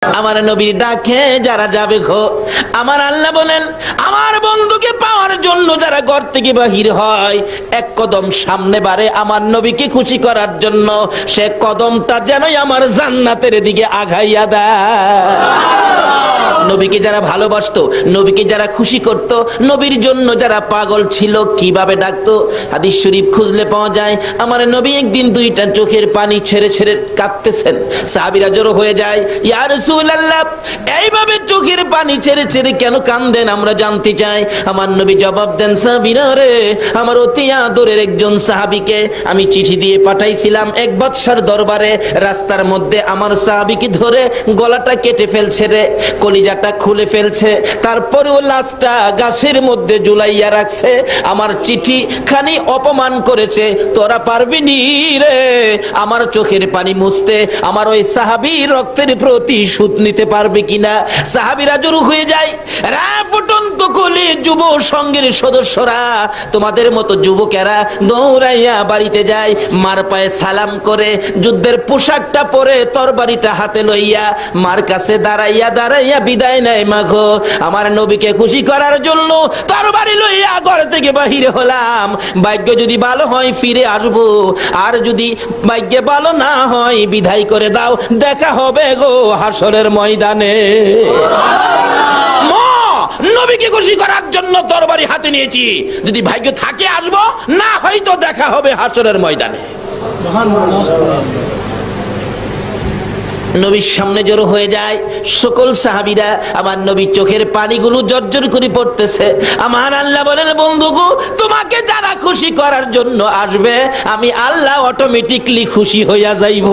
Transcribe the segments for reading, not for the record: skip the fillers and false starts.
আমার নবীর ডাকে যারা যাবে গো, আমার আল্লাহ বলেন আমার বন্ধুকে পাওয়ার জন্য যারা ঘর থেকে বাহির হয়, এক কদম সামনে বাড়ে আমার নবীকে খুশি করার জন্য, সে কদমটা যেনই আমার জান্নাতের দিকে আগাইয়া দেয়। নবীকে যারা ভালোবাসতো, নবীকে যারা খুশি করত, নবীর জন্য যারা পাগল ছিল, কিভাবে ডাকতো? হাদিস শরীফ খুঁজলে পাওয়া যায়, আমার নবী একদিন দুইটা চোখের পানি ছেড়ে ছেড়ে কাঁদতেছেন। সাহাবীরা জড়ো হয়ে যায়, ইয়া রাসূলুল্লাহ, এইভাবে চোখের পানি ছেড়ে ছেড়ে কেন কাঁদেন আমরা জানতে চাই। আমার নবী জবাব দেন, সাহাবীরা রে, আমার অতি আদরের একজন সাহাবীকে আমি চিঠি দিয়ে পাঠাইছিলাম এক বাদশার দরবারে, রাস্তার মধ্যে আমার সাহাবীকে ধরে গলাটা কেটে ফেলছে রে, কলিজাটা খুলে ফেলছে, তারপরেও লাশটা গাছের মধ্যে ঝুলাইয়া রাখছে। আমার চিঠি খানি অপমান করেছে, তোরা পারবি নি রে আমার চোখের পানি মুছতে, আমার ওই সাহাবীর রক্তের প্রতিশোধ নিতে পারবে কিনা? সাহাবীরা জড়ো হয়ে যায়। রা ফুটন্ত কলি যুব সংঘের সদস্যরা, তোমাদের মতো যুবকেরা দৌড়াইয়া বাড়িতে যায়, মার পায়ে সালাম করে যুদ্ধের পোশাকটা পরে তরবারিটা হাতে লইয়া মার কাছে দাঁড়াইয়া দাঁড়াইয়া বিদায় নেয়। মাগো, আমার নবীকে খুশি করার জন্য তরবারি লইয়া ঘর থেকে বাহির হলাম, ভাগ্য যদি ভালো হয় ফিরে আসবো, আর যদি ভাগ্য ভালো না হয় বিদায় করে দাও, দেখা হবে গো হাসরের ময়দানে। নবীকে খুশি করার জন্য তরবারি হাতে নিয়েছি, যদি ভাগ্য থাকে আসবো, না হয়তো দেখা হবে হাসরের ময়দানে। নবীর সামনে জড়ো হয়ে যায় সকল সাহাবীরা, আমার নবীর চোখের পানিগুলো জর্জর করে পড়তেছে। আমার আল্লাহ বলেন, বন্ধুগো, তোমাকে যারা খুশি করার জন্য আসবে, আমি আল্লাহ অটোমেটিকলি খুশি হইয়া যাইব।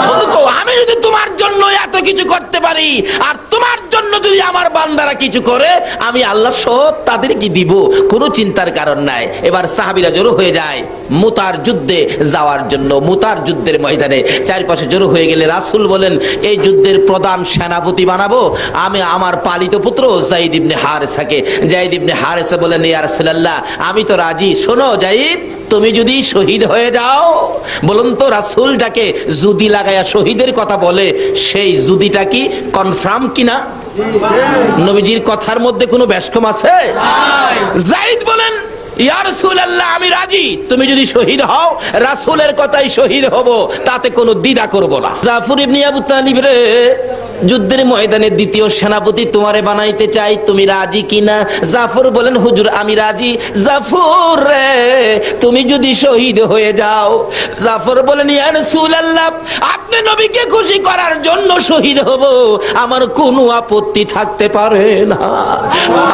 বন্ধুগো, আমি যদি তোমার জন্য এত কিছু করতে পারি, আর তোমার জন্য যদি আমার বান্দারা কিছু করে, আমি আল্লাহ সব তাদেরকে দিব, কোনো চিন্তার কারণ নাই। এবার সাহাবীরা জড়ো হয়ে যায় মুতার যুদ্ধে যাওয়ার জন্য। মুতার যুদ্ধের ময়দানে চারপাশে জড়ো হয়ে গেলে রাসূল বলেন, এই যুদ্ধের প্রধান সেনাপতি বানাবো আমি আমার পালিত পুত্র যায়েদ ইবনে হারেসাকে। যায়েদ ইবনে হারেসা বলেন, ইয়া রাসূলুল্লাহ, আমি তো রাজি। শোনো যায়েদ, তুমি যদি শহীদ হয়ে যাও, বলুন তো রাসূল যাকে জুদি লাগায়া শহীদের কথা বলে, সেই জুদিটা কি কনফার্ম কিনা? নবীজির কথার মধ্যে কোনো ব্যস্কম আছে? যায়েদ বলেন, ইয়া রাসূলুল্লাহ, আমি রাজি, তুমি যদি শহীদ হও, রাসূলের কথাই শহীদ হব, তাতে কোনো দ্বিধা করব না। জাফর ইবনে আবু তালিব রে, যুদ্ধের ময়দানে দ্বিতীয় সেনাপতি তোমারে বানাইতে চাই, তুমি রাজি কিনা? জাফর বলেন, হুজুর আমি রাজি। জাফর রে, তুমি যদি শহীদ হয়ে যাও, জাফর বলেন, ইয়া রাসূলুল্লাহ, আপনি নবীকে খুশি করার জন্য শহীদ হব, আমার কোনো আপত্তি থাকতে পারে না।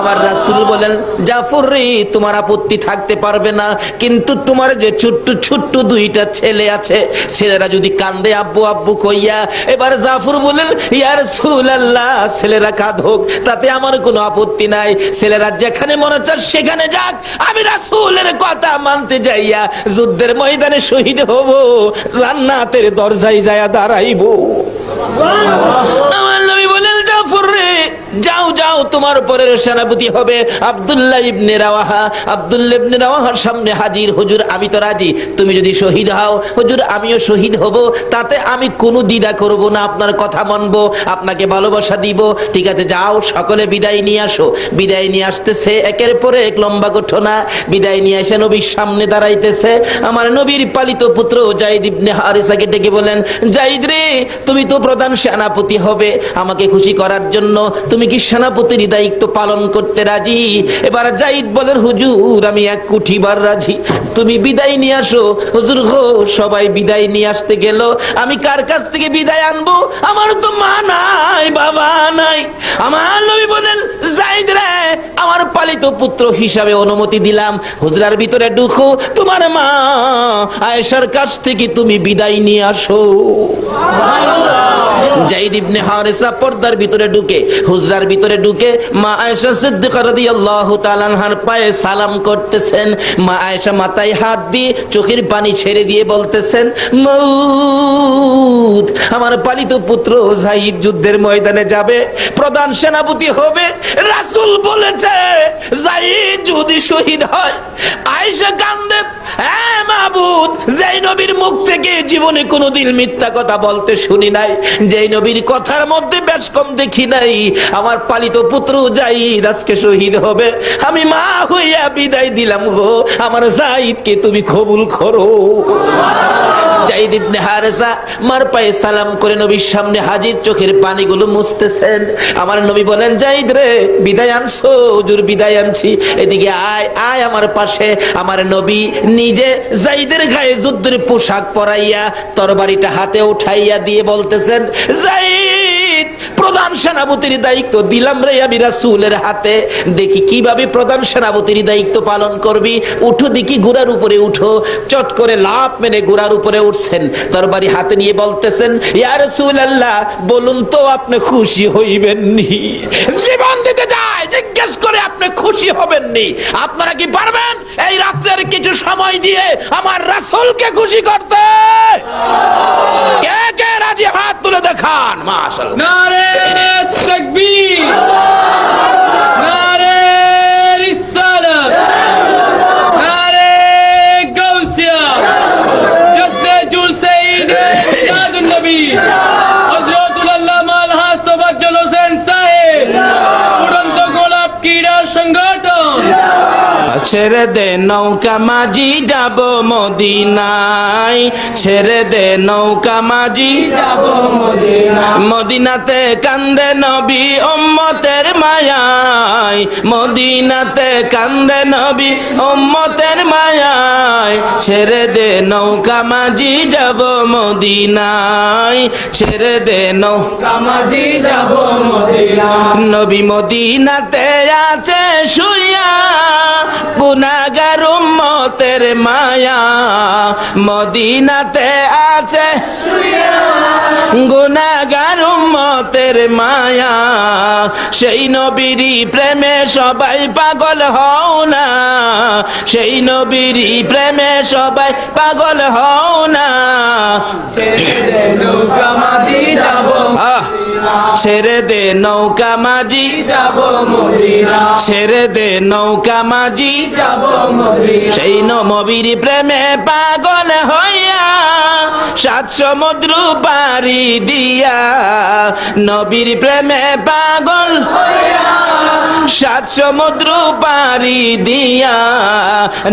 আমার রাসূল বলেন, জাফর রে, তোমার আপত্তি থাকতে পারবে না, কিন্তু তোমার যে ছোট্ট ছোট্ট দুইটা ছেলে আছে, ছেলেরা যদি কান্দে আব্বু আব্বু কইয়া, এবার জাফর বলেন, ইয়া রাসূলুল্লাহ, ছেলেরা কাঁদুক, তাতে আমার কোনো আপত্তি নাই, ছেলেরা যেখানে মনে চায় সেখানে যাক, আমি রাসূলের কথা মানতে যাইয়া যুদ্ধের ময়দানে শহীদ হব, জান্নাতের দরজায় যায়া দাঁড়াইব। আমার নবী বলেন, জাফর রে, যাও যাও, তোমার পরের সেনাপতি হবে আব্দুল্লাহ ইবনে রাওয়াহা। আব্দুল্লাহ ইবনে রাওয়াহার সামনে হাজির, হুজুর আমি তো রাজি, তুমি যদি শহীদ হও, হুজুর আমিও শহীদ হব, তাতে আমি কোনো দ্বিধা করব না, আপনার কথা মানব, আপনাকে ভালোবাসা দিব। ঠিক আছে, যাও, সকলে বিদায় নিয়ে আসো। বিদায় নিয়ে আসতেছে, একের পরে এক লম্বা ঘটনা। বিদায় নিয়ে এসে নবীর সামনে দাঁড়াইতেছে আমার নবীর পালিত পুত্র যায়েদ ইবনে হারেসাকে ডেকে বলেন, যায়েদ রে, তুমি তো প্রধান সেনাপতি হবে, আমাকে খুশি করার জন্য তুমি কি সেনাপতির দায়িত্ব পালন করতে রাজি? এবার যায়েদ বলেন, হুজুর আমি এক কোটিবার রাজি, তুমি বিদায় নিয়ে আসো। হুজুর গো, সবাই বিদায় নিয়ে আসতে গেল, আমি কার কাছ থেকে বিদায় আনবো? আমার তো মা নাই, বাবা নাই। আমার নবী বলেন, যায়েদ রে, আমার পালিত পুত্র হিসাবে অনুমতি দিলাম, হুজরার ভিতরে ঢুকো, তোমার মা আয়েশার কাছ থেকে তুমি বিদায় নিয়ে আসো। যায়েদ ইবনে হারেসা পর্দার ভিতরে ঢুকে, হুজরার ভিতরে ঢুকে মা আয়েশা সিদ্দিকা রাদিয়াল্লাহু তাআলা আনহার পায়ে সালাম করতেছেন। মা আয়েশা মাথায় হাত দিয়ে চোখের পানি ছেড়ে দিয়ে বলতেছেন, মউত, আমার পালিত পুত্র যায়েদ যুদ্ধের ময়দানে যাবে, প্রধান সেনাপতি হবে, রাসূল বলেছে যায়েদ যদি শহীদ হয়। আয়েশা কান্দে, মাবুদ, যেই নবীর মুখ থেকে জীবনে কোনোদিন মিথ্যা কথা বলতে শুনি নাই, যেই নবীর কথার মধ্যে বেশ কম দেখি নাই, আমার পালিত পুত্র জাইদ আজকে শহীদ হবে, আমি মা হইয়া বিদায় দিলাম গো, আমার জাইদকে তুমি কবুল করো। জাইদ ইবনে হারেসা মার পায়ে সালাম করে নবীর সামনে হাজির, চোখের পানিগুলো মুছতেছেন। আমার নবী বলেন, জাইদ রে, বিদায় আনছো? হুজুর বিদায় আনছি। এদিকে আয় আয় আমার পাশে। আমার নবী নিজে জাইদের গায়ে যুদ্ধের পোশাক পরাইয়া তরবারিটা হাতে উঠাইয়া দিয়ে বলতেছেন, জাইদ, প্রধান সেনাপতির দায়িত্ব দিলাম রে আমি রাসূলের হাতে, দেখি কিভাবে প্রধান সেনাপতির দায়িত্ব পালন করবি। উঠো দেখি, ঘোড়ার উপরে উঠো। চট করে লাফ মেরে ঘোড়ার উপরে উঠছেন, তরবারি হাতে নিয়ে বলতেছেন, ইয়া রাসূলুল্লাহ, বলুন তো আপনি খুশি হইবেননি? জীবন দিতে যায় জিজ্ঞেস করে আপনি খুশি হবেননি? আপনারা কি পারবেন এই রাত্রের কিছু সময় দিয়ে আমার রাসূলকে খুশি করতে? কে কে রাজি হাত তুলে দেখান। মাশাআল্লাহ। নারে তাকবীর, নারে রিসালাত, নারে গাউসিয়া, জশ্নে জুলসে ঈদ মিলাদুন নবী হযরতুল আল্লামা আলহাজ তোফাজ্জল হোসেন সাহেব, উড়ন্ত গোলাপ ক্রীড়া সংগঠন। ছেড়ে দে নৌকা মাঝি যাব মদিনায়, ছেড়ে দে নৌকা মাঝি যাব মদিনা, মদিনাতে কান্দে নবী উম্মতের মায়ায়, মদিনাতে কান্দে নবী উম্মতের মায়ায়, ছেড়ে দে নৌকা মাঝি যাব মদিনায়, ছেড়ে দে নৌকা কামাজি যাব মদিনা। নবী মদিনাতে আছে শুইয়া, গুনাহগার উম্মতের মায়া, মদিনাতে আছে শুইয়া, গুনাহগার উম্মতের মায়া, সেই নবীরই প্রেমে সবাই পাগল হও না, সেই নবীরই প্রেমে সবাই পাগল হও না। ছেড়ে দে নৌকা মাঝি যাব মদিনা, ছেড়ে দে নৌকা মাঝি যাব মদিনা, ছেড়ে দে নৌকা মাঝি যাব মদিনা। সেই নবীর প্রেমে পাগল হইয়া, সাত সমুদ্র পারি দিয়া, নবীর প্রেমে পাগল হইয়া, সাত সমুদ্র পারি দিয়া,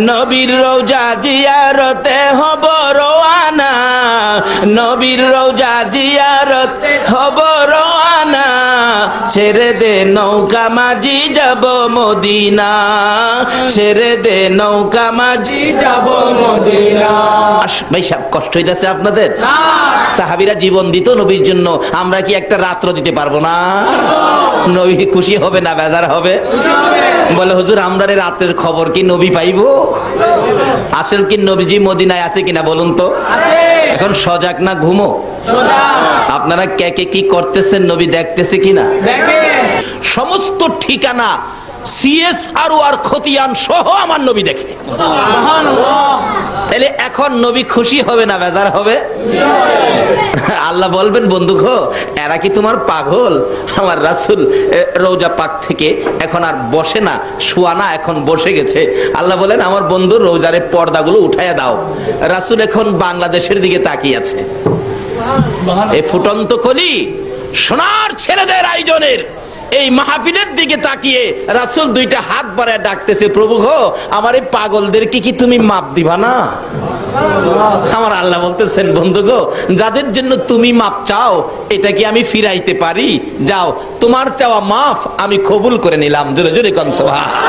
নবীর রওজা জিয়ারতে হব রওয়ানা, নবীর রওজা জিয়ারতে হব রওয়ানা, ছেড়ে দে নৌকা মাঝি যাব মদিনা, ছেড়ে দে নৌকা মাঝি যাব মদিনা। ভাই সাহেব, কষ্ট হইতেছে আপনাদের? সাহাবীরা জীবন দিত নবীর জন্য, আমরা কি একটা রাত্র দিতে পারবো না? নবী খুশি হবে না বেজার হবে? বলে, হুজুর আমরা রাতের খবর কি নবী পাইবো? আসল কি নবীজি মদিনায় আছে কিনা বলুন তো? এখন সজাগ না ঘুমো? আপনারা কে কে কি করতেছেন নবী দেখতেছে কিনা? সমস্ত ঠিকানা CSR আর খতিয়ান সহ আমার নবী দেখে। তাহলে এখন নবী খুশি হবে না বেজার হবে? আল্লাহ বলবেন, বন্ধু গো, এরা কি তোমার পাগল? আমার রাসূল রওজা পাক থেকে এখন আর বসে না, শোয়া না, এখন বসে গেছে। আল্লাহ বলেন, আমার বন্ধুর রওজারে পর্দাগুলো উঠাইয়া দাও। রাসূল এখন বাংলাদেশের দিকে তাকিয়ে আছে। এই ফুটন্ত কলি সোনার ছেলেদের আয়োজনের এই মাহফিলের দিকে তাকিয়ে রাসূল দুইটা হাত বাড়ায় ডাকতেছে, প্রভু গো, আমার এই পাগলদেরকে কি তুমি মাপ দিবা না? আমার আল্লাহ বলতেছেন, বন্ধু গো, যাদের জন্য তুমি মাপ চাও এটা কি আমি ফিরাইতে পারি? যাও, তোমার চাওয়া মাফ আমি কবুল করে নিলাম। জোরে জোরে কোন সুবহানাল্লাহ।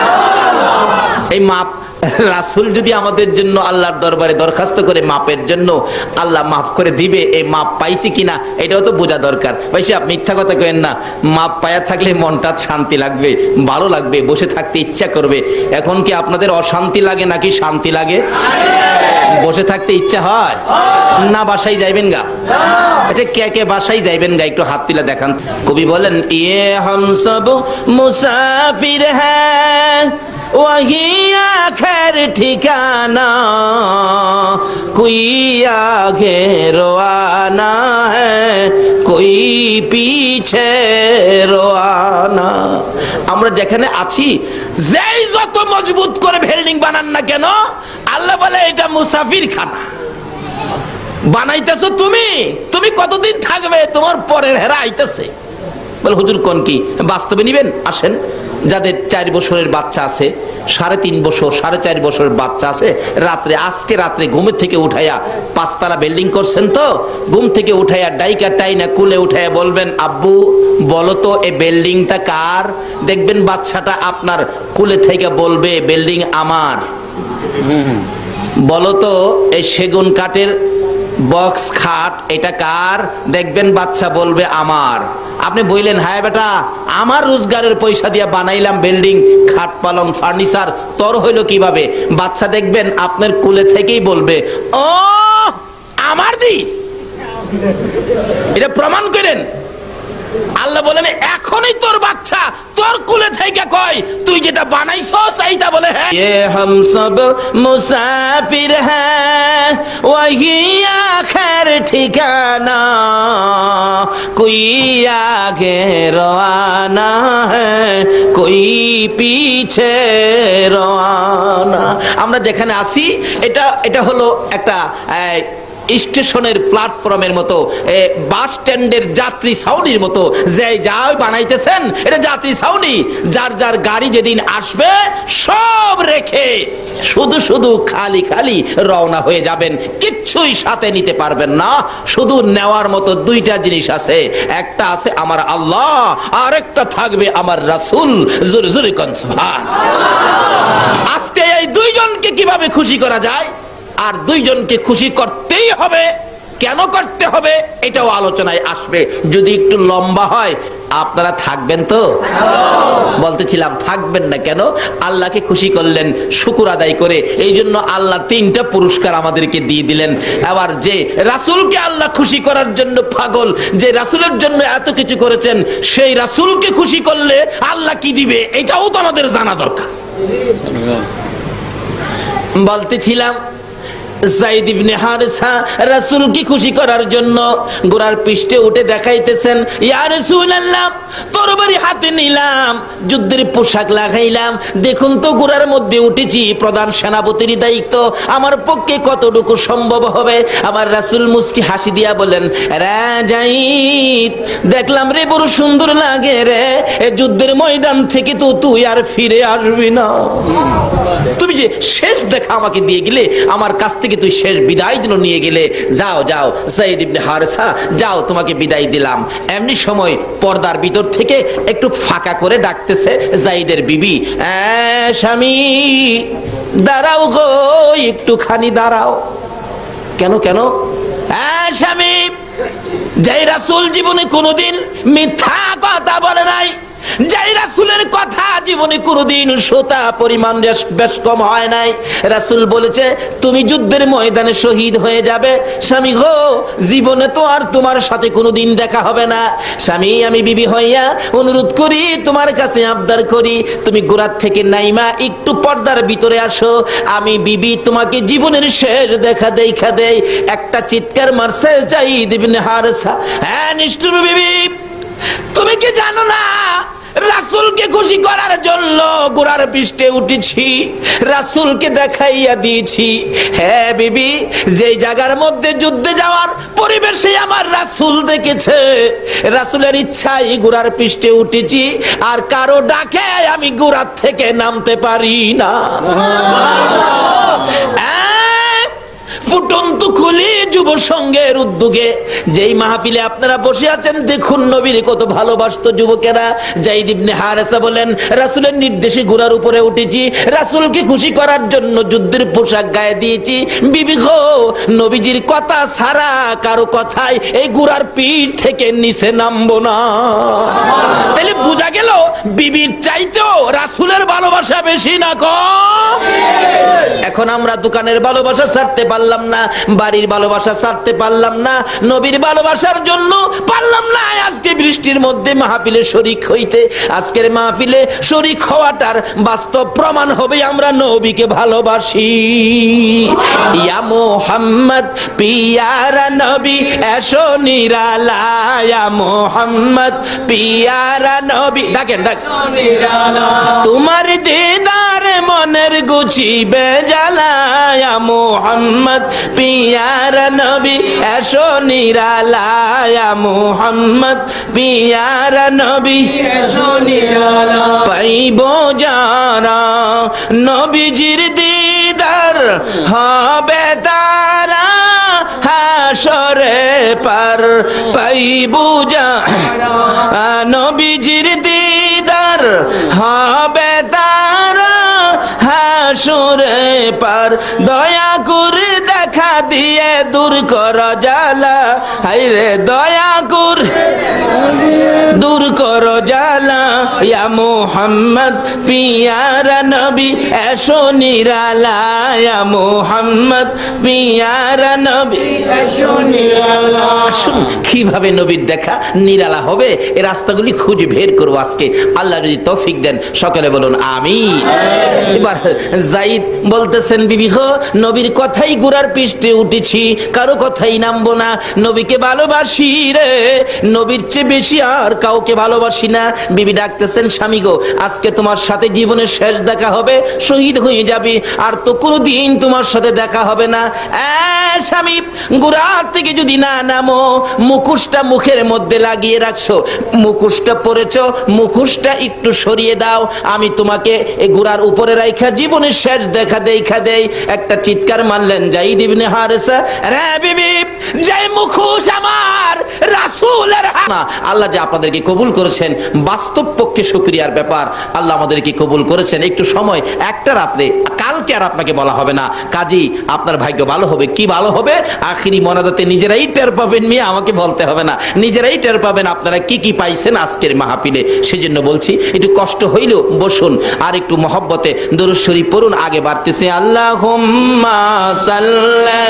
এই মাপ রাসূল যদি আমাদের জন্য আল্লাহর দরবারে দরখাস্ত করে মাপের জন্য, আল্লাহ মাফ করে দিবে। এই মাপ পাইছি কিনা এটাও তো বোঝা দরকার। ভাই সাহেব, মিথ্যা কথা কইেন না। মাপ পায়া থাকলে মনটা শান্তি লাগবে, ভালো লাগবে, বসে থাকতে ইচ্ছা করবে। এখন কি আপনাদের অশান্তি লাগে নাকি শান্তি লাগে? বসে থাকতে ইচ্ছা হয় না? বাসায় যাইবেন গা? আচ্ছা, কে কে বাসায় যাইবেন গা একটু হাত তুলে দেখান। কবি বলেন, ইয়ে হাম সব মুসাফির হ্যাঁ वही आखिर ठिकाना, कोई आगे रोआना है, कोई पीछे रोआना। আমরা যেখানে আছি, যেই যত মজবুত করে বিল্ডিং বানান না কেন, আল্লাহ বলে এটা মুসাফির খানা। বানাইতেছো তুমি, তুমি কতদিন থাকবে, তোমার পরের হেরা আইতেছে। বলে হুজুর কোন কি বাস্তবে নিবেন? আসেন, যাদের 4 বছরের বাচ্চা আছে, 3.5 বছর 4.5 বছরের বাচ্চা আছে, রাত্রে আজকে রাত্রে ঘুমের থেকে উঠাইয়া 5 তলা বিল্ডিং করছেন তো, ঘুম থেকে উঠাইয়া ডাইকা টাইনা কুলে উঠাইয়া বলবেন আব্বু বলো তো এই বিল্ডিংটা কার? দেখবেন বাচ্চাটা আপনার কুলে থেকে বলবে বিল্ডিং আমার। বলো তো এই সেগুন কাঠের বক্স খাট এটা কার? দেখবেন বাচ্চা বলবে আমার। আপনি বললেন হ্যাঁ বেটা আমার রোজগারের পয়সা দিয়ে বানাইলাম বিল্ডিং, খাট পালং ফার্নিচার, তোর হইলো কিভাবে? বাচ্চা দেখবেন আপনার কুলে থেকেই বলবে ও আমার দি। এটা প্রমাণ করেন। আল্লাহ বলেন এখনই তোর বাচ্চা তোর কুলে থেকে কয় তুই যেটা বানাইছস এইটা বলে হ্যাঁ। ये हम सब मुसाफिर हैं वही आखिर ठिकाना, कोई आगे रवाना है, कोई पीछे रवाना। আমরা যেখানে আছি এটা হলো একটা স্টেশনের প্ল্যাটফর্মের মতো, বাস স্ট্যান্ডের যাত্রী ছাউনির মতো, যে যাই বানাইতেছেন এটা যাত্রী ছাউনি। যার যার গাড়ি যেদিন আসবে সব রেখে শুধু শুধু খালি খালি রওনা হয়ে যাবেন, কিচ্ছুই সাথে নিতে পারবেন না। শুধু নেওয়ার মতো 2টা জিনিস আছে, একটা আছে আমার আল্লাহ, আর একটা থাকবে আমার রাসূল। জোরে জোরে কোন সুবহানাল্লাহ। আজকে এই 2 জনকে কিভাবে খুশি করা যায়, আর 2 জনকে খুশি করতেই হবে, কেন করতে হবে এটাও আলোচনায় আসবে। যদি একটু লম্বা হয় আপনারা থাকবেন তো? বলতেছিলাম থাকবেন না কেন? আল্লাহকে খুশি করলেন শুকর আদায় করে, এই জন্য আল্লাহ 3টা পুরস্কার আমাদেরকে দিয়ে দিলেন। আবার যে রাসূলকে আল্লাহ খুশি করার জন্য পাগল, যে রাসূলের জন্য এত কিছু করেছেন, সেই রাসূলকে খুশি করলে আল্লাহ কি দিবে এটাও তো আমাদের জানা দরকার। বলতেছিলাম যায়েদ ইবনে হারেসা রাসূলকে খুশি করার জন্য ঘোড়ার পৃষ্ঠে উঠে দেখাইতেছেন, ইয়া রাসূলুল্লাহ তরবারি হাতে নিলাম, যুদ্ধের পোশাক লাগাইলাম, দেখুন তো ঘোড়ার মধ্যে উঠেছি, প্রধান সেনাপতির দায়িত্ব, আমার পক্ষে কতটুকু সম্ভব হবে? আমার রাসূল মুস্কি হাসি দিয়া বলেন, রে যায়েদ দেখলাম রে বড় সুন্দর লাগে রে, এই যুদ্ধের ময়দান থেকে তো তুই আর ফিরে আসবি না। তুমি যে শেষ দেখা আমাকে দিয়ে গেলে, আমার কাছ থেকে তুই শেষ বিদায় দিন নিয়ে গেলে, যাও যাও যায়েদ ইবনে হারেসা যাও, তোমাকে বিদায় দিলাম। এমনি সময় পর্দার ভিতর থেকে একটু ফাঁকা করে ডাকতেছে যায়েদের বিবি, স্বামী দাঁড়াও গো, একটুখানি দাঁড়াও। কেন কেন? স্বামী যেই রাসূল জীবনে কোনোদিন মিথ্যা কথা বলে নাই, যেই রাসূলের কথা জীবনে কোনোদিন সোতা পরিমাণ বেশ কম হয় নাই, রাসূল বলেছে তুমি যুদ্ধের ময়দানে শহীদ হয়ে যাবে। স্বামী গো জীবনে তো আর তোমার সাথে কোনোদিন দেখা হবে না। স্বামী আমি বিবি হইয়া অনুরোধ করি, তোমার কাছে আবদার করি, তুমি গোরাত থেকে নাইমা একটু পর্দার ভিতরে আসো, আমি বিবি তোমাকে জীবনের শেষ দেখা দেই। একটা চিৎকার মারছে যায়েদ ইবনে হারেসা, হ্যাঁ নিষ্ঠুর বিবি তুমি কি জানো না রাসূলকে খুশি করার জন্য ঘোড়ার পৃষ্ঠে উঠেছি, রাসূলকে দেখাইয়া দিয়েছি। হ্যাঁ বিবি, যেই জায়গার মধ্যে যুদ্ধে যাওয়ার পরিবেশে আমার রাসূল দেখেছে, রাসূলের ইচ্ছাই ঘোড়ার পৃষ্ঠে উঠেছি, আর কারো ডাকে আমি ঘোড়ার থেকে নামতে পারি না। ফুটন্ত খুলি যুব সংঘের উদ্যোগে যেই মাহফিলে আপনারা বসে আছেন, দেখুন নবীর কত ভালোবাসতো যুবকেরা। যায়েদ ইবনে হারেসা বলেন রাসূলের নির্দেশে ঘোড়ার উপরে উঠেছি, রাসূলকে খুশি করার জন্য যুদ্ধের পোশাক গায়ে দিয়েছি। বিবি গো নবীজির কথা ছাড়া কারো কথাই এই ঘোড়ার পিঠ থেকে নিচে নামবো না। তাহলে বোঝা গেল বিবির চাইতেও রাসূলের ভালোবাসা বেশি না কম? এখন আমরা দোকানের ভালোবাসা ছাড়তে পারলাম না, বাড়ির ভালোবাসা ছাড়তে পারলাম না, নবীর ভালোবাসার জন্য পারলাম না আজকে বৃষ্টির মধ্যে মাহফিলে শরীক হইতে। আজকের মাহফিলে শরীক হওয়াটার বাস্তব প্রমাণ হবে আমরা নবীকে ভালোবাসি। ইয়া মুহাম্মদ পিয়ারা নবী এসো নিরালায়, ইয়া মুহাম্মদ পিয়ারা নবী, ডাকেন ডাক। তোমার দিদার মনের গুছিবে জ্বালা, ইয়া মুহাম্মদ পিয়ারা নবী এসো নিরালায়, ইয়া মুহাম্মদ পিয়ারা নবী এসো নিরালা। পাইব যারা নবীজির দিদার হবে তারা হাসরে পার। পাইব যারা নবীজির দিদার হবে তারা হাসরে পার। দয়া করে দেখা দিয়ে দূর কর জ্বালা, হায়রে দয়া করে দূর করো জ্বালা। ইয়া মুহাম্মদ পিয়ারা নবী এসো নিরালা, ইয়া মুহাম্মদ পিয়ারা নবী এসো নিরালা। আসুন কিভাবে নবীর দেখা নিরালা হবে এই রাস্তাগুলি খুঁজে বের করবো আজকে, আল্লাহ যদি তৌফিক দেন। সকলে বলুন আমিন। এবার যাইদ বলতেছেন, বিবি গো নবীর কথাই গুড়ার পৃষ্ঠে উঠেছি, কারো কথাই নামবো না, নবীকে ভালোবাসি রে, নবীর চেয়ে বেশি আর কাউকে ভালোবাসি না। বিবি ডাকতেছেন, স্বামী গো আজকে তোমার সাথে জীবনের শেষ দেখা হবে, শহীদ হয়ে যাবি, আর তো কোনোদিন তোমার সাথে দেখা হবে না। স্বামী গুড়া থেকে যদি না নামো, মুখোশটা মুখের মধ্যে লাগিয়ে রাখছো, মুখোশটা পরেছো, মুখোশটা একটু সরিয়ে দাও, আমি তোমাকে এই গুড়ার উপরে রাইখা জীবনের শেষ দেখা দেই। একটা চিৎকার মারলেন যায়েদ ইবনে হারেসা, রে বিবি যে মুখোশ আমার রাসূলের না। আল্লাহ যে আপনাদেরকে কবুল করেছেন, বাস্তব পক্ষে শুকরিয়ার ব্যাপার, আল্লাহ আমাদেরকে কবুল করেছেন। একটু সময়, একটা রাত্রে, কালকে আর আপনাকে বলা হবে না, কাজী আপনার ভাগ্য ভালো হবে। কি ভালো হবে? আখিরি মোনাজাতে নিজেরাই টের পাবেন, মিয়া আমাকে বলতে হবে না, নিজেরাই টের পাবেন আপনারা কি কি পাইছেন আজকের মাহফিলে। সেজন্য বলছি একটু কষ্ট হইলেও বসুন, আর একটু মহব্বতে দরুদ শরীফ পড়ুন। আগে বাড়তেছে আল্লাহুম্মা সাল্লি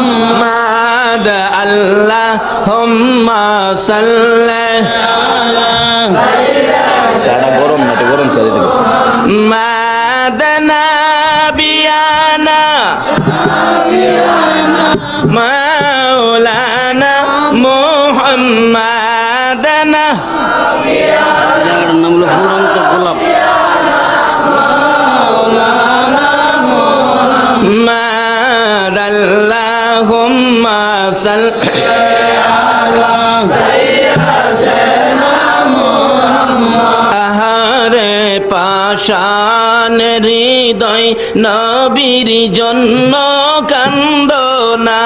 মুহাম্মাদ, আল্লাহুম্মা সাল্লি সাদা গরম না, তো গরম চাই দিবে মাদানা বিয়ানা মাওলানা মুহাম্মাদানা। জায়গাটার নাম হলো ফুরন্ত গোলাপ। মাদাল্লাহুম্মা সাল্লি আহারে পাষাণ হৃদয় নবীর জন্য কান্দনা,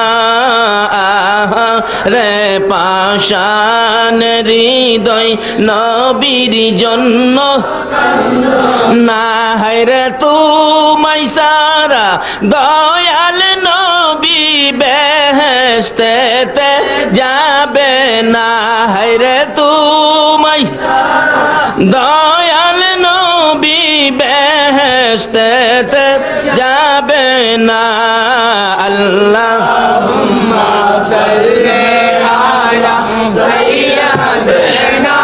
আহারে পাষাণ হৃদয় নবীর জন্য না, হায়রে তুমাই সারা দয়াল নবী বেহেশতেতে যাবে না, হায়রে তুমাই দয়াল নবী বেহেশতেতে যাবে না। আল্লাহুম্মা সাল্লি আলা সাইয়্যিদিনা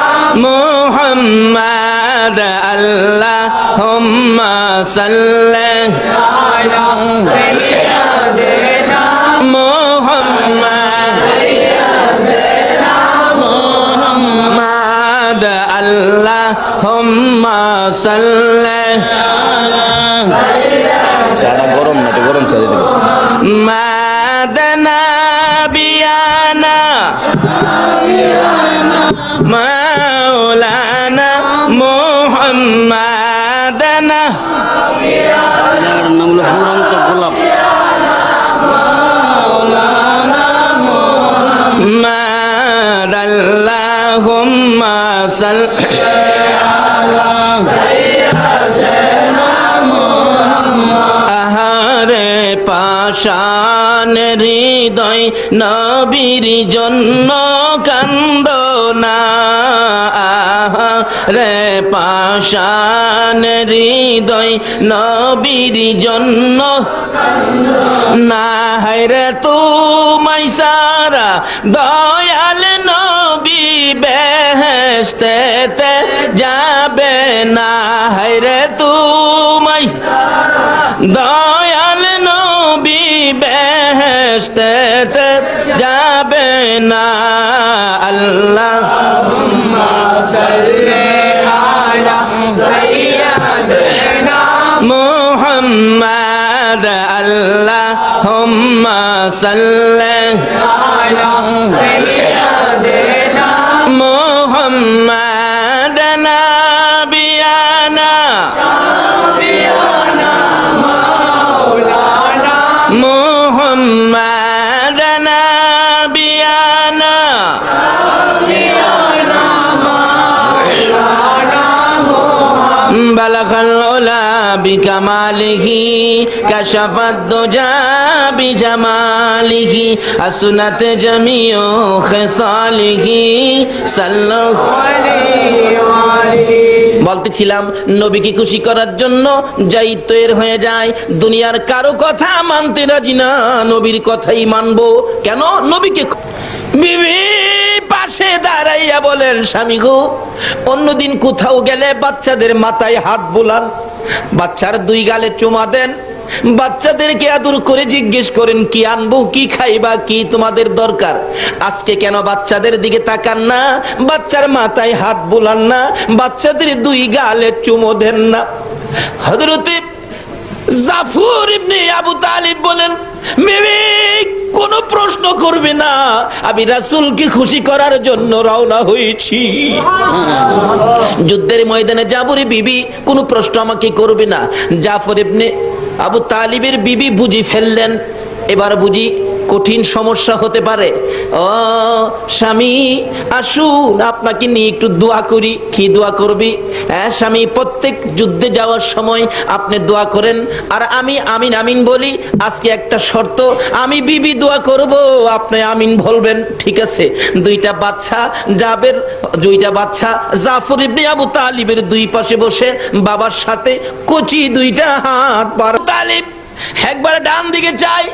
মুহাম্মাদ, আল্লাহুম্মা সাল্লি আলা সাইয়্যিদিনা মুহাম্মাদ, মুহাম্মাদ, আল্লাহুম্মা সাল্লি সাদা গরম না, তো গরম চাই দিবে মাদানা বিয়ানা মাওলানা মুহাম্মাদানা। জায়গাটার নাম হলো ফুরন্ত গোলাপ। মাদাল্লাহুম্মা সাল্লি আহারে পাষাণ হৃদয় নবীর জন্য কান্দনা রে পাষাণ হৃদয় নবীর জন্য না হায়রে তোমায় সারা দয়াল নবী বেহেশতেতে যাবে না হায়রে তোমায় দয়াল নবী বেহেশতেতে যাবে না আল্লাহ মুহাম্মদ আল্লাহুম্মা সাল্লি মুহাম্মদ নাবিয়ানা মুহাম্মদ নাবিয়ানা বালাগাল উলা বিকামালিহি কাশাফাদ দুজা বিজামালিহি আসনাত জামিউ খিসালিহি সাল্লাল্লাহু বলতেছিলাম নবীকে খুশি করার জন্য যাই তৈর হয়ে যায় দুনিয়ার কারো কথা মানতে রাজি না নবীর কথাই মানবো কেন নবীকে বিবি পাশে দাঁড়াইয়া বলেন স্বামী গো অন্যদিন কোথাও গেলে বাচ্চাদের মাথায় হাত বুলান বাচ্চার দুই গালে চুমা দেন বাচ্চাদেরকে আদর করে জিজ্ঞেস করেন কি আনবো কি খাইবা কি তোমাদের দরকার আজকে কেন বাচ্চাদের দিকে তাকান না বাচ্চার মাথায় হাত বুলান না বাচ্চাদের দুই গালে চুমো দেন না হযরতে জাফর ইবনে আবু তালিব বলেন বিবি কোনো প্রশ্ন করবে না আমি রাসূলকে খুশি করার জন্য রওনা হয়েছি যুদ্ধের ময়দানে যাবরে বিবি কোনো প্রশ্ন আমাকে করবে না জাফর ইবনে আবু তালিবের বিবি বুঝি ফেললেন এবার বুঝি কঠিন সমস্যা হতে পারে ও স্বামী আসুন আপনাকে নিয়ে একটু দোয়া করি কি দোয়া করবি হ্যাঁ স্বামী প্রত্যেক যুদ্ধে যাওয়ার সময় আপনি দোয়া করেন আর আমি আমিন আমিন বলি আজকে একটা শর্ত আমি বিবি দোয়া করব আপনি আমিন বলবেন ঠিক আছে দুইটা বাচ্চা জাফর ইবনে আবু তালিবের দুই পাশে বসে বাবার সাথে কচি দুইটা হাত বার তালিব একবার ডান দিকে চাই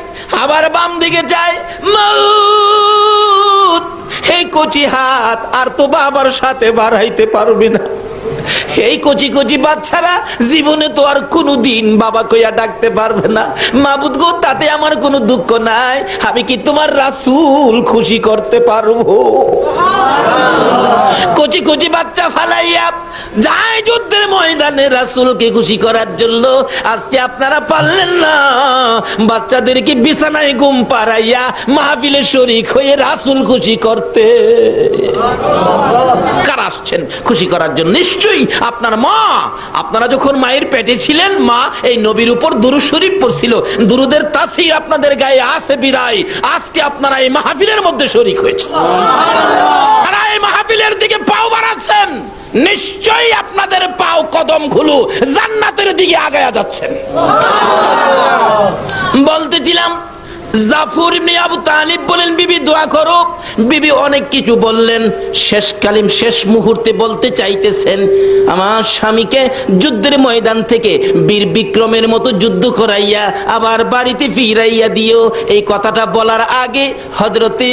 আবার বাম দিকে চাই মউত এই কচি হাত আর তো বাবার সাথে বাড়াইতে পারবে না এই কচি কচি বাচ্চারা জীবনে তো আর কোনোদিন বাবা কইয়া ডাকতে পারবে না মাবুদ গো তাতে আমার কোনো দুঃখ নাই আমি কি তোমার রাসূল খুশি করতে পারবো কচি কচি বাচ্চা ফালাইয়া যায় যুদ্ধের ময়দানে রাসূলকে খুশি করার জন্য আজকে আপনারা পারলেন না বাচ্চাদেরকে বিছানায় ঘুম পাড়াইয়া মাহফিলে শরীক হয়ে রাসূল খুশি করতে কারা আসছেন খুশি করার জন্য নিশ্চয়ই আপনার মা আপনারা যখন মায়ের পেটে ছিলেন মা এই নবীর উপর দুরূদ শরীফ পড়ছিল দুরূদের তাসীর আপনাদের গায়ে আছে বিদায় আজকে আপনারা এই মাহফিলের মধ্যে শরীক হয়েছেন আর এই মাহফিলের দিকে পাও বাড়াচ্ছেন নিশ্চয়ই আপনাদের পাও কদম গুলো জান্নাতের দিকে আগায়া যাচ্ছেন বলতেছিলাম জাফর ইবনে আবু তালিব বলেন বিবি দোয়া করো বিবি অনেক কিছু বললেন শেষ মুহূর্তে বলতে চাইতেছেন আমার স্বামীকে যুদ্ধের ময়দান থেকে বীর বিক্রমের মতো যুদ্ধ করাইয়া আবার বাড়িতে ফিরাইয়া দিও এই কথাটা বলার আগে হযরতে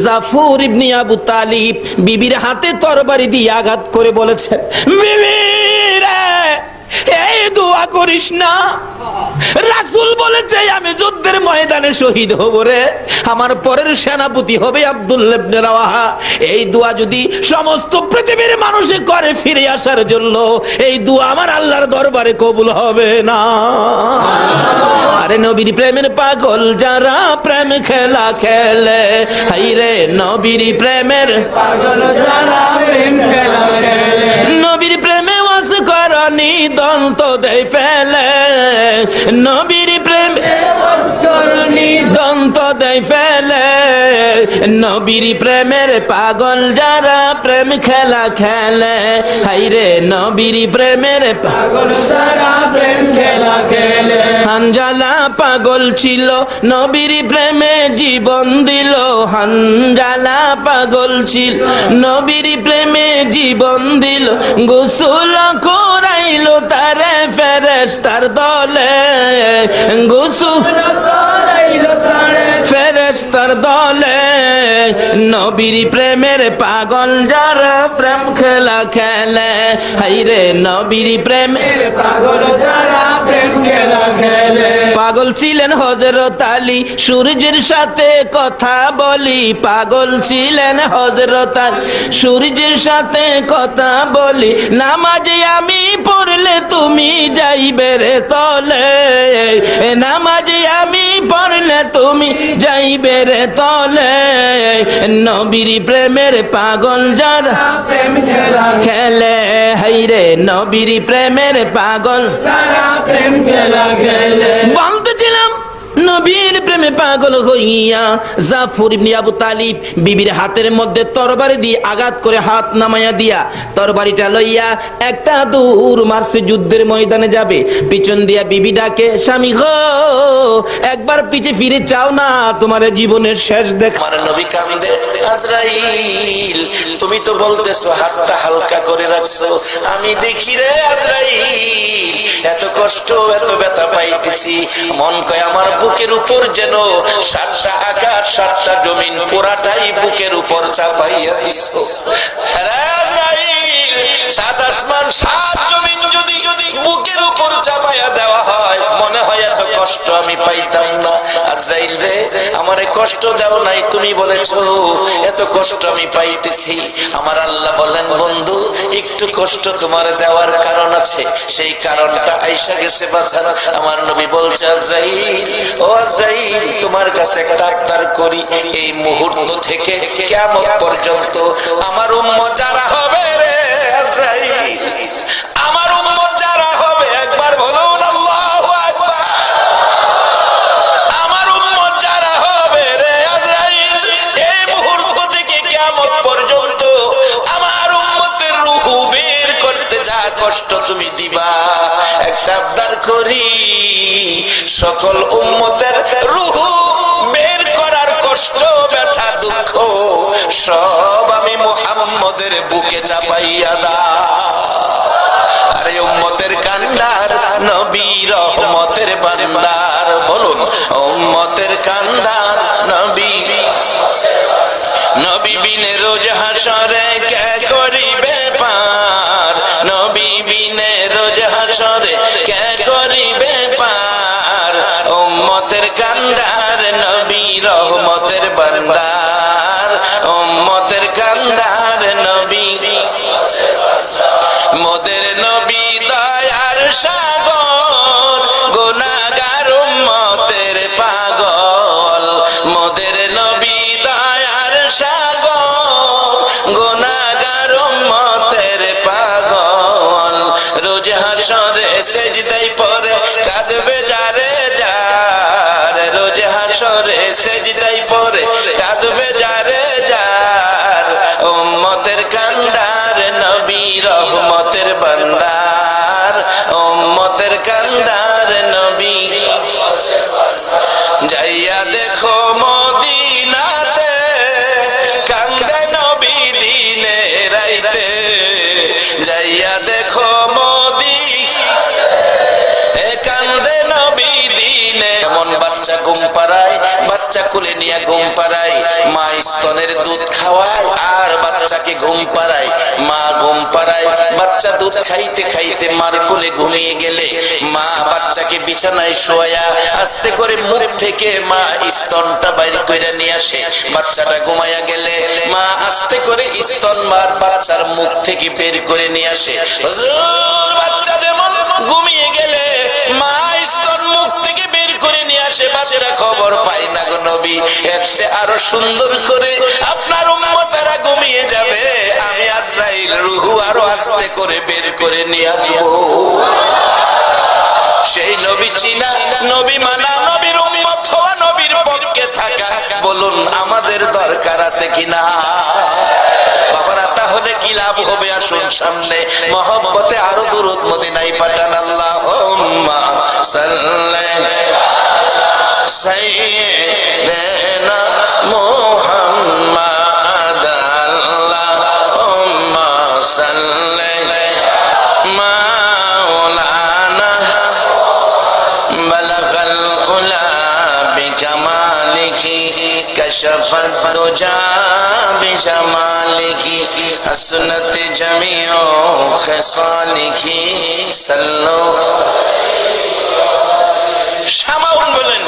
জাফর ইবনে আবু তালিব বিবির হাতে তরবারি দিয়ে আঘাত করে বলেছেন বিবি রে এই দোয়া করিস না রাসূল বলেছে আমি যুদ্ধের ময়দানে শহীদ হব রে আমার পরের সেনাপতি হবে আব্দুল্লাহ ইবনে রাওয়াহা এই দোয়া যদি সমস্ত পৃথিবীর মানুষে করে ফিরে আসার জন্য এই দোয়া আমার আল্লাহর দরবারে কবুল হবে না আরে নবীর প্রেমের পাগল যারা প্রেম খেলা খেলে হায়রে নবীর প্রেমের পাগল যারা প্রেম খেলা খেলে নবীর প্রেমে ওয়াস করনি দন্ত দেয় ফেলে নবীর প্রেমে করনি দন্ত দেয় ফেলে নবীর প্রেমের পাগল যারা প্রেম খেলা খেলে, হাইরে নবীর প্রেমের পাগল সারা প্রেম খেলা খেলে। হানজালা পাগল ছিল নবীর প্রেমে জীবন দিল, হানজালা পাগল ছিল নবীর প্রেমে জীবন দিল, গোসল করাইলো তারে ফেরেশতার দলে, গোসল ফেরেশতার দলে। নবীর প্রেমের পাগল যারা প্রেম খেলা খেলে, হাইরে নবীর প্রেমের পাগল সারা প্রেম খেলা খেলে। পাগল ছিলেন হযরত আলী, সূর্যের সাথে কথা বলি, পাগল ছিলেন হযরত আলী, সূর্যের সাথে কথা বলি, নামাজে আমি পড়লে তুমি যাইবে রে তলে, নামাজে আমি পড়লে তুমি যাইবে রে তলে। নবীর প্রেমের পাগল যারা প্রেম খেলা খেলে, হাইরে নবীর প্রেমের পাগল সারা প্রেম খেলা খেলে। বলতেছিলাম নবীর প্রেমে পাগল হইয়া জাফর ইবনে আবু তালিব বিবির হাতের মধ্যে তরবারি দিয়ে আঘাত করে হাত নামাইয়া দিয়া তরবারিটা লইয়া একটা দৌড় মারছে, যুদ্ধের ময়দানে যাবে। পিছন দিয়া বিবি ডাকে, স্বামী গো একবার পিছে ফিরে চাও না, তোমার জীবনের শেষ দেখ। আমার নবী কান্দে, আজরাইল তুমি তো বলতেছো হাতটা হালকা করে রাখছো, আমি দেখি রে আজরাইল এত কষ্ট এত ব্যথা পাইতেছি, মন কয় আমার বুকের উপর যেন 7টা আকাশ 7টা জমিন পুরাটাই বুকের উপর চাপাইয়া দিছো। আরে আজরাইল 7 আসমান 7 জমিন যদি বুকের উপর চাপাইয়া দেওয়া হয়, মনে হয় এত কষ্ট আমি পাইতাম না। আজরাইল রে আমারে কষ্ট দাও নাই, তুমি বলেছো এত কষ্ট আমি পাইতেছি। আমার আল্লাহ বলেন, বন্ধু একটু কষ্ট তোমার দেওয়ার কারণ আছে, সেই কারণটা আইসা গেছে বাছার। আমার নবী বলছে, আজরাইল ও আজরাইল তোমার কাছে একটা আবদার করি, এই মুহূর্ত থেকে কিয়ামত পর্যন্ত আমার উম্মত যারা হবে রে আজরাইল, আমার উম্মত যারা হবে, একবার বলুন আল্লাহু আকবার, আমার উম্মত যারা হবে রে আজরাইল, এই মুহূর্ত থেকে কিয়ামত পর্যন্ত আমার উম্মতের রূহ বের করতে যা কষ্ট তুমি দিবা, একটা আবদার করি, সকল উম্মতের রূহ বের করার কষ্ট ব্যথা দুঃখ সব আমি মুহাম্মদের বুকে চাপাইয়া দাও। আরে উম্মতের কান্ডার নবী রহমতের ভান্ডার, বলুন উম্মতের কান্ডার নবী, নবী বিনে রোজ হাসরে কে করিবে পার, নবী বিনে রোজ হাসরে কে করিবে পার, উম্মতের কান্ডার নবী রহমতের ভান্ডার, উম্মতের কান্ডার নবী, মোদের নবী দয়ার সাগর, গুনাহগার উম্মতের পাগল, মোদের নবী দয়ার সাগর, গুনাহগার উম্মতের পাগল, রোজ হাসরে সেজদায় পড়ে কাঁদবে যারে যার, রোজ হাসরে সেজদায় পড়ে কাঁদবে যারে যার, উম্মতের কান্ডার নবী রহমতের ভান্ডার, উম্মতের কান্ডার নবী। যাইয়া দেখো মদিনাতে কান্দে নবী দিনে রাইতে, যাইয়া দেখো কান্দে নবী দিনে। এমন বাচ্চা ঘুম পাড়ায়, বাচ্চা কোলে নিয়ে ঘুম পাড়ায়, মা স্তনের দুধ খাওয়ায় আর বাচ্চাকে ঘুম পাড়ায়, মা ঘুম পাড়ায়, বাচ্চা দুধ খাইতে খাইতে মার কোলে ঘুমিয়ে গেলে মা বাচ্চাকে বিছানায় শোয়া আস্তে করে মুখ থেকে মা স্তনটা বাইর করে নিয়ে আসে, বাচ্চাটা ঘুমাইয়া গেলে মা আস্তে করে স্তন বাচ্চার মুখ থেকে বের করে নিয়ে আসে। হুজুর বাচ্চা যেমন ঘুমিয়ে গেলে মা স্তন মুখ থেকে বের করে নিয়ে আসে, বাচ্চা খবর পায় না গো নবী, এর চেয়ে আরো সুন্দর করে আপনার উম্মতেরা ঘুমিয়ে যাবে, আমি আজরাইল রূহ আরো আস্তে করে বের করে নিয়ে আসবো। সেই নবী চিনা, নবী মানা, নবীর উম্মত হওয়া, নবীর পক্ষে থাকা, বলুন আমাদের দরকার আছে কিনা? বাবারা, তাহলে কি লাভ হবে? আসুন সামনে মহব্বতে আরো দুরূদ মদিনায় পাঠান। আল্লাহুম্মা সাল্লি সাইয়্যিদানা মুহাম্মাদ, আল্লাহুম্মা সাল্লি মাওলানা বালাগাল উলা বিকামালিহি কাশাফাত দুজা বিজামালিহি হাসনাত জামিউ খিসালিহি সাল্লু। শামাউন বলেন,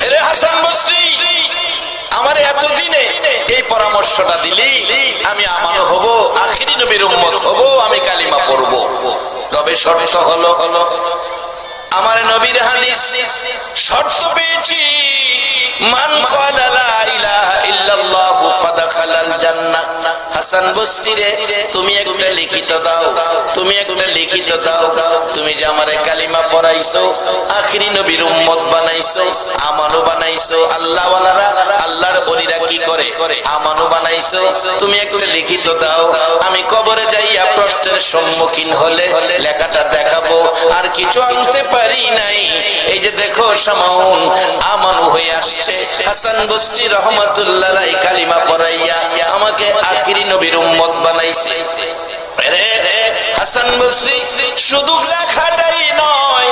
এরে হাসান বসরি, আমার এতদিনে এই পরামর্শটা দিলি, আমি আমানো হব, আখিরি নবীর উম্মত হব, আমি কালিমা পড়ব। তবে শর্ত হলো, আমার নবীর হাদিস শর্ত পেয়েছি, মান ক্বালা লা ইলাহা ইল্লাল্লাহু ফাদাখালাল জান্নাহ। হাসান বসরি রে, তুমি একটা লিখিত দাও, তুমি একটা লিখিত দাও, তুমি যে আমারে কালিমা পড়াইছো, আখিরি নবীর উম্মত বানাইছো, আমানু বানাইছো। আল্লাহ ওয়ালারা, আল্লাহর ওলিরা কি করে? আমানু বানাইছো। তুমি একটা লিখিত দাও, আমি কবরে যাইয়া প্রশ্নের সম্মুখীন হলে লেখাটা দেখাবো। আর কিছু আনতে পারি নাই, এই যে দেখো শামাউন আমানু হয়ে আসছে। হাসান বসরি রহমাতুল্লাহ আলাইহি কালিমা পড়াইয়া আমাকে আখিরি নবীর উম্মত বানাইছে। হাসান বসরি শুধু লেখাটাই নয়,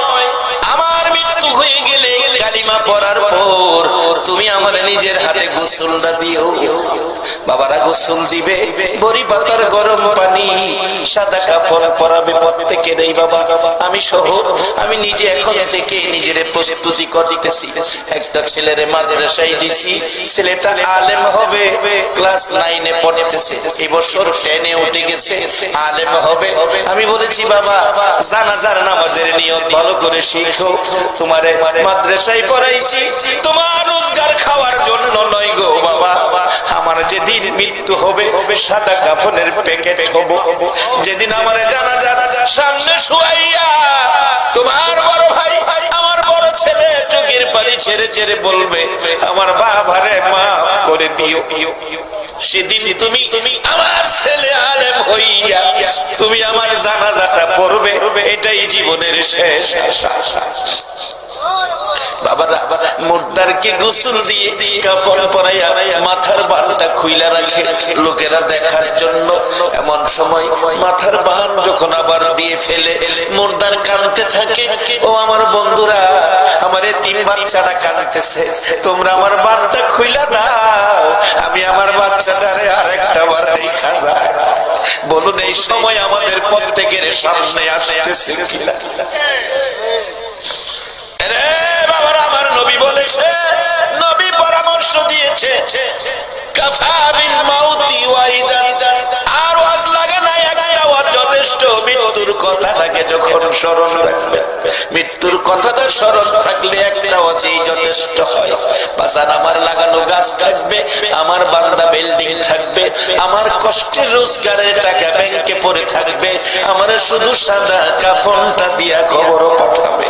আমার মৃত্যু হয়ে গেলে কালিমা পড়ার পর তুমি আমার নিজের হাতে গোসলটা দিও। বাবারা গোসল দিবে, বড়ি পাতার গরম পানি, সাদা কাপড় পরাবে প্রত্যেকের। এই বাবা, আমি সহ আমি নিজে এখন থেকে নিজের প্রস্তুতি করতেছি। একটা ছেলেরে মাদ্রাসায় দিছি, ছেলেটা আলেম হবে, ক্লাস 9-এ পড়তেছে, এবছর 10-এ উঠে গেছে, আলেম হবে। আমি বলেছি বাবা, জানাজার নামাজের নিয়ত ভালো করে শিখো, তোমারে মাদ্রাসায় পড়াইছি তোমার রোজগার খাওয়ার জন্য নয় গো বাবা। আমার যেদিন মৃত্যু হবে, সাদা কাফনের প্যাকেট হবো, যেদিন আমার জানাজার সামনে শুয়াইয়া তোমার বড় ভাই, আমার বড় ছেলে চোখের পানি ছেড়ে ছেড়ে বলবে, আমার বাবারে মাফ করে দিও। সেদিন তুমি আমার ছেলে আলেম হইয়া তুমি আমার জানাজাটা পড়বে, এটাই জীবনের শেষ আশা। বাবারা, মুর্দারকে গোসল দিয়ে কাফন পরাইয়া মাথার বানটা খুইলা রাখে লোকেরা দেখার জন্য। এমন সময় মাথার বান যখন আবার দিয়ে ফেলে মুর্দার কাঁদতে থাকে, ও আমার বন্ধুরা, আমার এই 3 বাচ্চাটা কাঁদতেছে, তোমরা আমার বানটা খুইলা দাও, আমি আমার বাচ্চাটারে আরেকটা বার দেখা যায়। বলুন এই সময় আমাদের প্রত্যেকের সামনে আসতেছে কিনা? আমার নবী বলেছে, নবী পরামর্শ দিয়েছে, কাফা বিল মাউতি ওয়াইদান, আর ওয়াজ লাগে না, একটা ওয়াজ যথেষ্ট। মৃত্যুর কথাটাকে যখন স্মরণ রাখবে, মৃত্যুর কথাটা স্মরণ থাকলে একটা ওয়াজই যথেষ্ট হয়। বাজার আমার লাগানো গাছ থাকবে, আমার বান্দা বিল্ডিং থাকবে, আমার কষ্টের রোজগারের টাকা ব্যাংকে পড়ে থাকবে, আমার শুধু সাদা কাফনটা দিয়া খবরও পাঠাবে।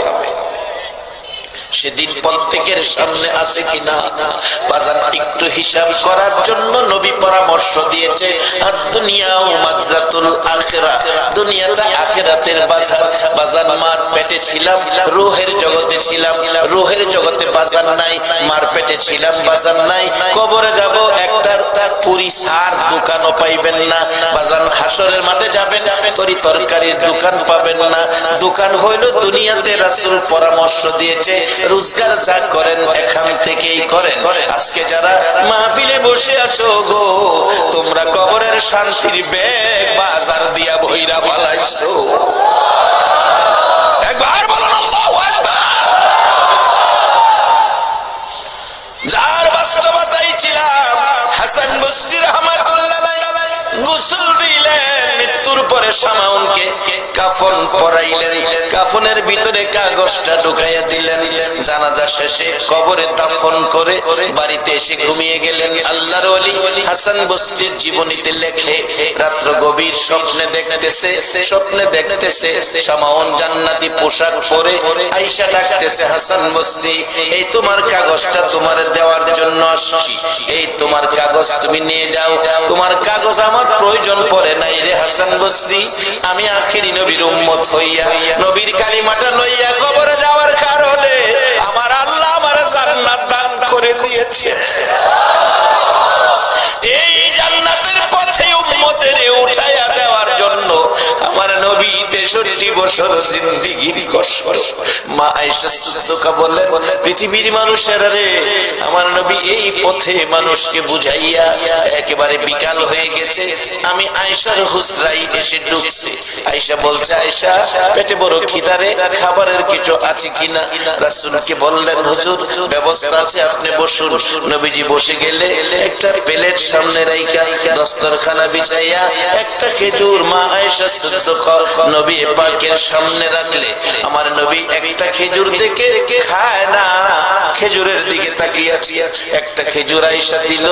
সেদিন প্রত্যেকের সামনে আছে কিনা বাজার একটু হিসাব করার জন্য নবী পরামর্শ দিয়েছে। আর দুনিয়াও মাজরাতুল আখিরা, দুনিয়াটা আখিরাতের বাজার। বাজার মার পেটে ছিলাম, রূহের জগতে ছিলাম, রূহের জগতে বাজার নাই, মার পেটে ছিলাম, বাজার নাই। কবরে যাব, একটা পুরি সার দোকানও পাইবেন না। বাজার হাসরের মাঠে যাবেন, তরি তরকারির দোকান পাবেন না। দোকান হইল দুনিয়াতে। রাসূল পরামর্শ দিয়েছে, রোজগার যা করেন এখান থেকেই করেন। আজকে যারা মাহফিলে বসে আছো গো, তোমরা কবরের শান্তির ব্যাগ বাজার দিয়া ভইরা পালাইছো। একবার বলুন আল্লাহু আকবার। যার বাস্তবতাই ছিলাম, হাসান বসরি রাহমাতুল্লাহ আলাইহি গোসল দিলেন। মৃত্যুর পরে শামাউনকে কাফন কাফন পরাইলেন, কাফনের ভিতরে কাগজটা ঢুকাইয়া দিলেন। জানাজা শেষে কবরে দাফন করে বাড়িতে এসে ঘুমিয়ে গেলেন। আল্লাহর ওলি হাসান বসরির জীবনীতে লেখে, রাত্র গভীর স্বপ্নে দেখতেছে শামাউন জান্নাতি পোশাক পরে আয়েশা ডাকতেছে, হাসান বসরি, এই তোমার কাগজটা তোমার দেওয়ার জন্য আসছি, এই তোমার কাগজ তুমি নিয়ে যাও। তোমার কাগজ আমার প্রয়োজন পড়ে নাই রে হাসান বসরি, আমি আখেরি নবীর উম্মত হইয়া নবীর কালিমাটা লইয়া কবরে যাওয়ার কারণে আমার আল্লাহ আমার জান্নাত দান করে দিয়েছে। এই জান্নাতের পথে উম্মতের উঠাইয়া দেওয়ার জন্য আমার নবী 63 বছর জিন্দেগির কষ্ট। মা আয়েশা সিদ্দিকা বলেন, পৃথিবীর মানুষেরা রে, আমার নবী এই পথে মানুষকে বুঝাইয়া একেবারে বিকাল হয়ে গেছে, আমি আয়েশার হুজরায় এসে ঢুকছি। আয়েশা বলছে, আয়েশা পেটে বড় খিদা রে, খাবারের কিছু আছে কিনা? রাসূলকে বললেন, হুজুর ব্যবস্থা আছে, আপনি বসুন। নবীজি বসে গেলে একটা প্লেট সামনে রাইখা দস্তরখানা বিছাইয়া একটা খেজুর মা আয়েশা সিদ্দিকা নবী পাকের সামনে রাখলে আমার নবী একটা খেজুর দেখে খায় না, খেজুরের দিকে তাকিয়ে আছে। একটা খেজুর আয়েশা দিল,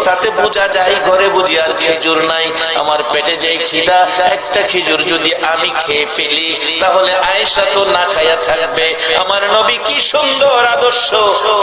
তাতে বোঝা যায় ঘরে বুঝি আর খেজুর নাই। আমার পেটে যে খিদা, একটা খেজুর যদি আমি খেয়ে ফেলি তাহলে আয়েশা তো না খায়া থাকবে। আমার নবী কি সুন্দর আদর্শ,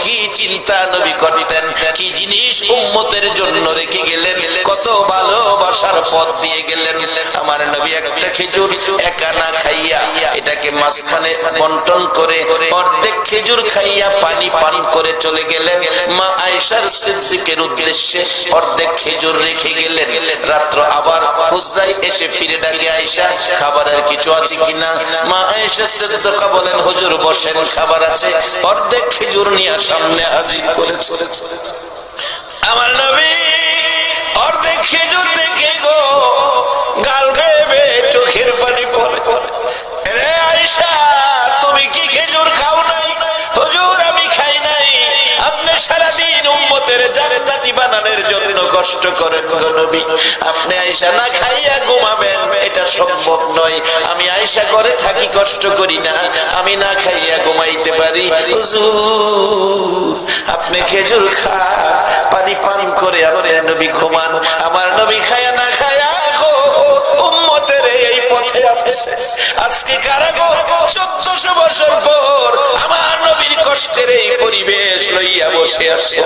কি চিন্তা নবী করতেন, কি জিনিস উম্মতের জন্য রেখে গেলেন, কত ভালোবাসার পথ দিয়ে গেলেন। আমার নবী একটা খেজুর একা না খাইয়া এটাকে মাঝখানে বন্টন করে অর্ধেক খেজুর খাইয়া পানি পান করে চলে গেলেন। মা আয়েশার সিদ্দিকের উদ্দেশ্যে অর্ধেক খেজুর রেখে গেলেন। রাত্র আবার হুজরায় এসে ফিরে ডাকে, আয়েশা খাবারের কিছু আছে কিনা? মা আয়েশা সিদ্দিকা বলেন, হুজুর বসেন, খাবার আছে। অর্ধেক খেজুর নিয়ে সামনে হাজির করে চলে আমার নবী অর্ধেক খেজুর দেখে গো গাল বেয়ে চোখের পানি পড়ে। রে আয়েশা, তুমি কি খেজুর খাও নাই? হুজুর আমি খাই নাই। আপনি সারাদিন উম্মতের জান্নাতি বানানোর জন্য কষ্ট করেন গো নবী, আপনি আয়েশা না খাইয়া ঘুমাবেন এটা সম্ভব নয়। আমি আয়েশা ঘরে থাকি, কষ্ট করি না, আমি না খাইয়া ঘুমাইতে পারি। হুজুর আপনি খেজুর খান, পানি পান করে আমার নবী ঘুমান। আমার নবী খায়া না খায়া উম্মতের এই পথে আছে। আজকে কারা গো 1400 বছর পর আমার নবীর কষ্টের এই পরিবেশ লইয়া বসে আছে।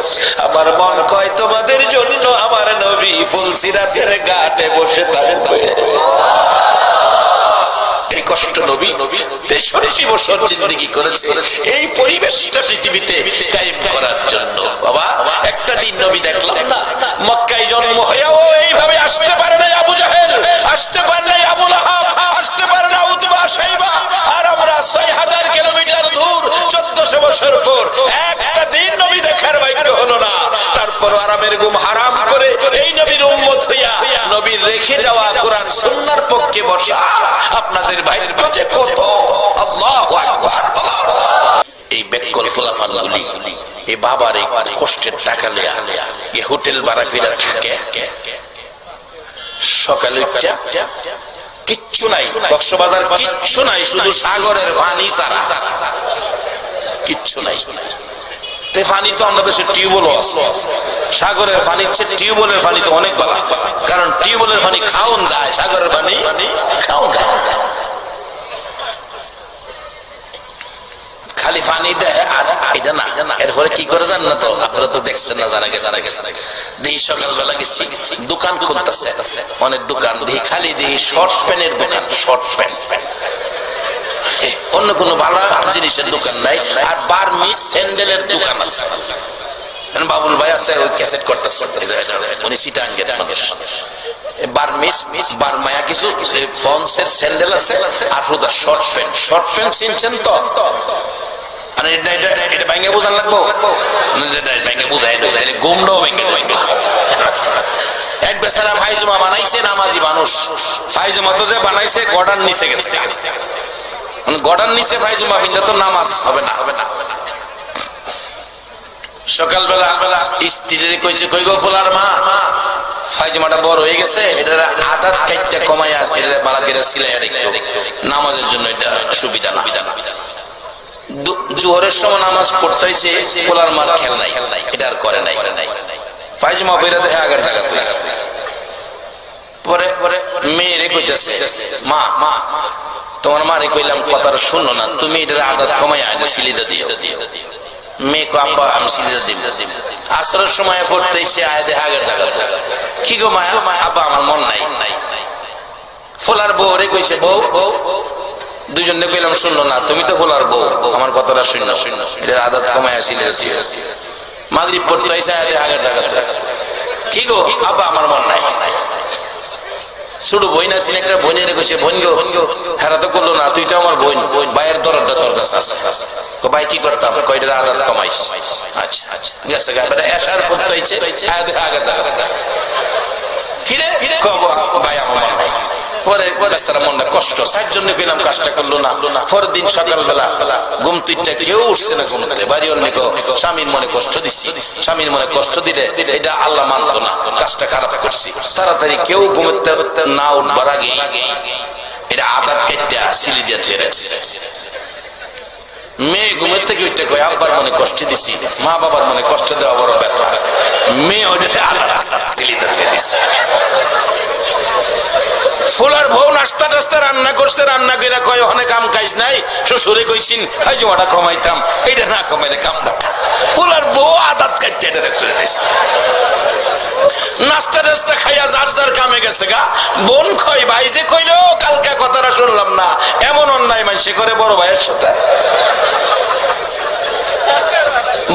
আমার মন কয় তোমাদের জন্য আমার নবী ফুলসিরাতের ঘাটে বসে থাকবে। এই কষ্ট নবী 63 বছর জিন্দেগি করেছে এই পরিবেশটা পৃথিবীতে কায়েম করার জন্য। বাবা একটা দিন নবী দেখলাম না, মক্কায় জন্ম হয়েও এইভাবে আসতে পারে না আবু জাহেল, আসতে পারে না আবু লাহাব, আসতে পারে না উতবা শাইবা, আর আমরা 6000 কিলোমিটার দূর 1400 বছর পর একটা দিন নবী দেখার ভাগ্য হলো না। তারপর আরামের ঘুম হারাম করে এই নবীর উম্মত হইয়া নবীর রেখে যাওয়া কোরআন সুন্নাহর পক্ষে বসা আপনাদের ভাইয়ের কাছে কত। আল্লাহু আকবার। এই বেকল খোলাফানগুলি এই বাবার এই কষ্টের টাকা লইয়া এই হোটেল ভাড়া করে থাকে, সকালে কিচ্ছু নাই, কক্সবাজার কিচ্ছু নাই, শুধু সাগরের পানি ছাড়া কিচ্ছু নাই। পানি তো আমাদের দেশে টিউবওয়েলও আছে, সাগরের পানি টিউবওয়েলের পানি তো অনেক ভালো, কারণ টিউবওয়েলের পানি খাওন যায়, সাগরের পানি খাওন যায়। খালি পানি দেয় আর এটা না, এরপরে কি করে জান না? তো আপনারা তো দেখছেন না, জানা গেছে দেখি সকালবেলা গেছি, দোকান খুলতেছে, অনেক দোকান দেখি খালি দেখি শর্ট প্যান্টের দোকান, শর্ট প্যান্ট, অন্য কোনো ভালো জিনিসের দোকান নাই। আর বার্মিজ স্যান্ডেলের দোকান আছে। বাবুল ভাই আছে, ওই ক্যাসেট করতেছে, উনি চিটাঙ্গের মানুষ। বার্মিজ বার্মায়া কিছু ফন্সের স্যান্ডেল আছে, আর শুধু শর্ট প্যান্ট চিনছেন তো? এটা ব্যাঙ্গে বোঝান লাগবো, ব্যাঙ্গে বুঝাই গুমটাও ব্যাঙ্গে। এক বেচারা ফাইজমা বানাইছে, নামাজি মানুষ, ফাইজমা তো যে বানাইছে গড়ার নিচে গেছে, গড়ার নিচে ফাইজমা বিন্দা তো নামাজ হবে না। সকালবেলা স্ত্রীর কইছে, কই গো ফুলার মা, ফাইজমাটা বড় হয়ে গেছে, এটা আদাত কাইটটা কমায় আসে, এটা বালা করে সিলাই আর একটু নামাজের জন্য এটা সুবিধা না। জোহরের সময় নামাজ পড়তেছে, পোলার মার খেল নাই, এটা আর করে নাই। ফাইজমা বইরা দেখে আগের জায়গাতে। পরে মেয়েরে কইতেছে, মা তোমার মারে কইলাম কথাটা শুনো না, তুমি এটার আদাত কমায় আয়, সিলিদা দিও। মেয়ে কো আব্বা আমি সিলিদা দিব। আসরের সময় পড়তে এসে আয় দেখে আগের জায়গাতে। কি গো মায়া? আব্বা আমার মন নাই। ফোলার বউ রে কইছে, বউ দুজনে কইলাম শুনো না, তুমি তো ফোলার বউ, আমার কথাটা শুনো, এটার আদাত কমায় সিলিদা দিও। মাগরিব পড়তে এসে আয় দেখে আগের জায়গাতে। কি গো? আব্বা আমার মন নাই। ছোট বোন আছেন, একটা বোনের কইছে, বোন গো হেরা তো করলো না, তুই তো আমার বোন, ভাইয়ের দরদটা তোর কাছে আছে। ভাই কি করতাম? কয়টার আদাত কমাইস। আচ্ছা গেছে গায়ে এসার করতে হয়েছে আগে জায়গা। কিরে কব ভাই আমার মন নাই। পরে বেচারা মনটা কষ্ট, সার জন্য পেলাম কাজটা করলো না। পরের দিন সকালবেলা ঘুম তুইটা কেউ উঠছে না ঘুমতে, বাড়ি অনেক স্বামীর মনে কষ্ট দিচ্ছি, স্বামীর মনে কষ্ট দিলে এটা আল্লাহ মানতো না, কাজটা খারাপ করছি। তাড়াতাড়ি কেউ ঘুমতে না উঠবার আগে এটা আদাত কেটে সিলি দিয়ে ধুয়ে রাখছে। মেয়ে ঘুমের থেকে উঠতে কয় আব্বার মনে কষ্ট দিছি, মা বাবার মনে কষ্ট দেওয়া বড় ব্যথা। মেয়ে ওটা আদাত সিলিতে ধুয়ে দিচ্ছে। ফুলার বউ নাস্তা টাস্তা রান্না করছে, রান্না করে কয় অনেক কাম কাজ নাই, শ্বশুরে কইছিন ফাইজমাটা কমাইতাম, এটা না কমাইলে কামটা। ফুলার বউ আদাত কাটতে এটা রেখে দিয়েছে। নাস্তা টাস্তা খাইয়া যার যার কামে গেছে গা। বোন কই ভাই যে কইলো কালকে কথাটা শুনলাম না, এমন অন্যায় মানুষে করে বড় ভাইয়ের সাথে।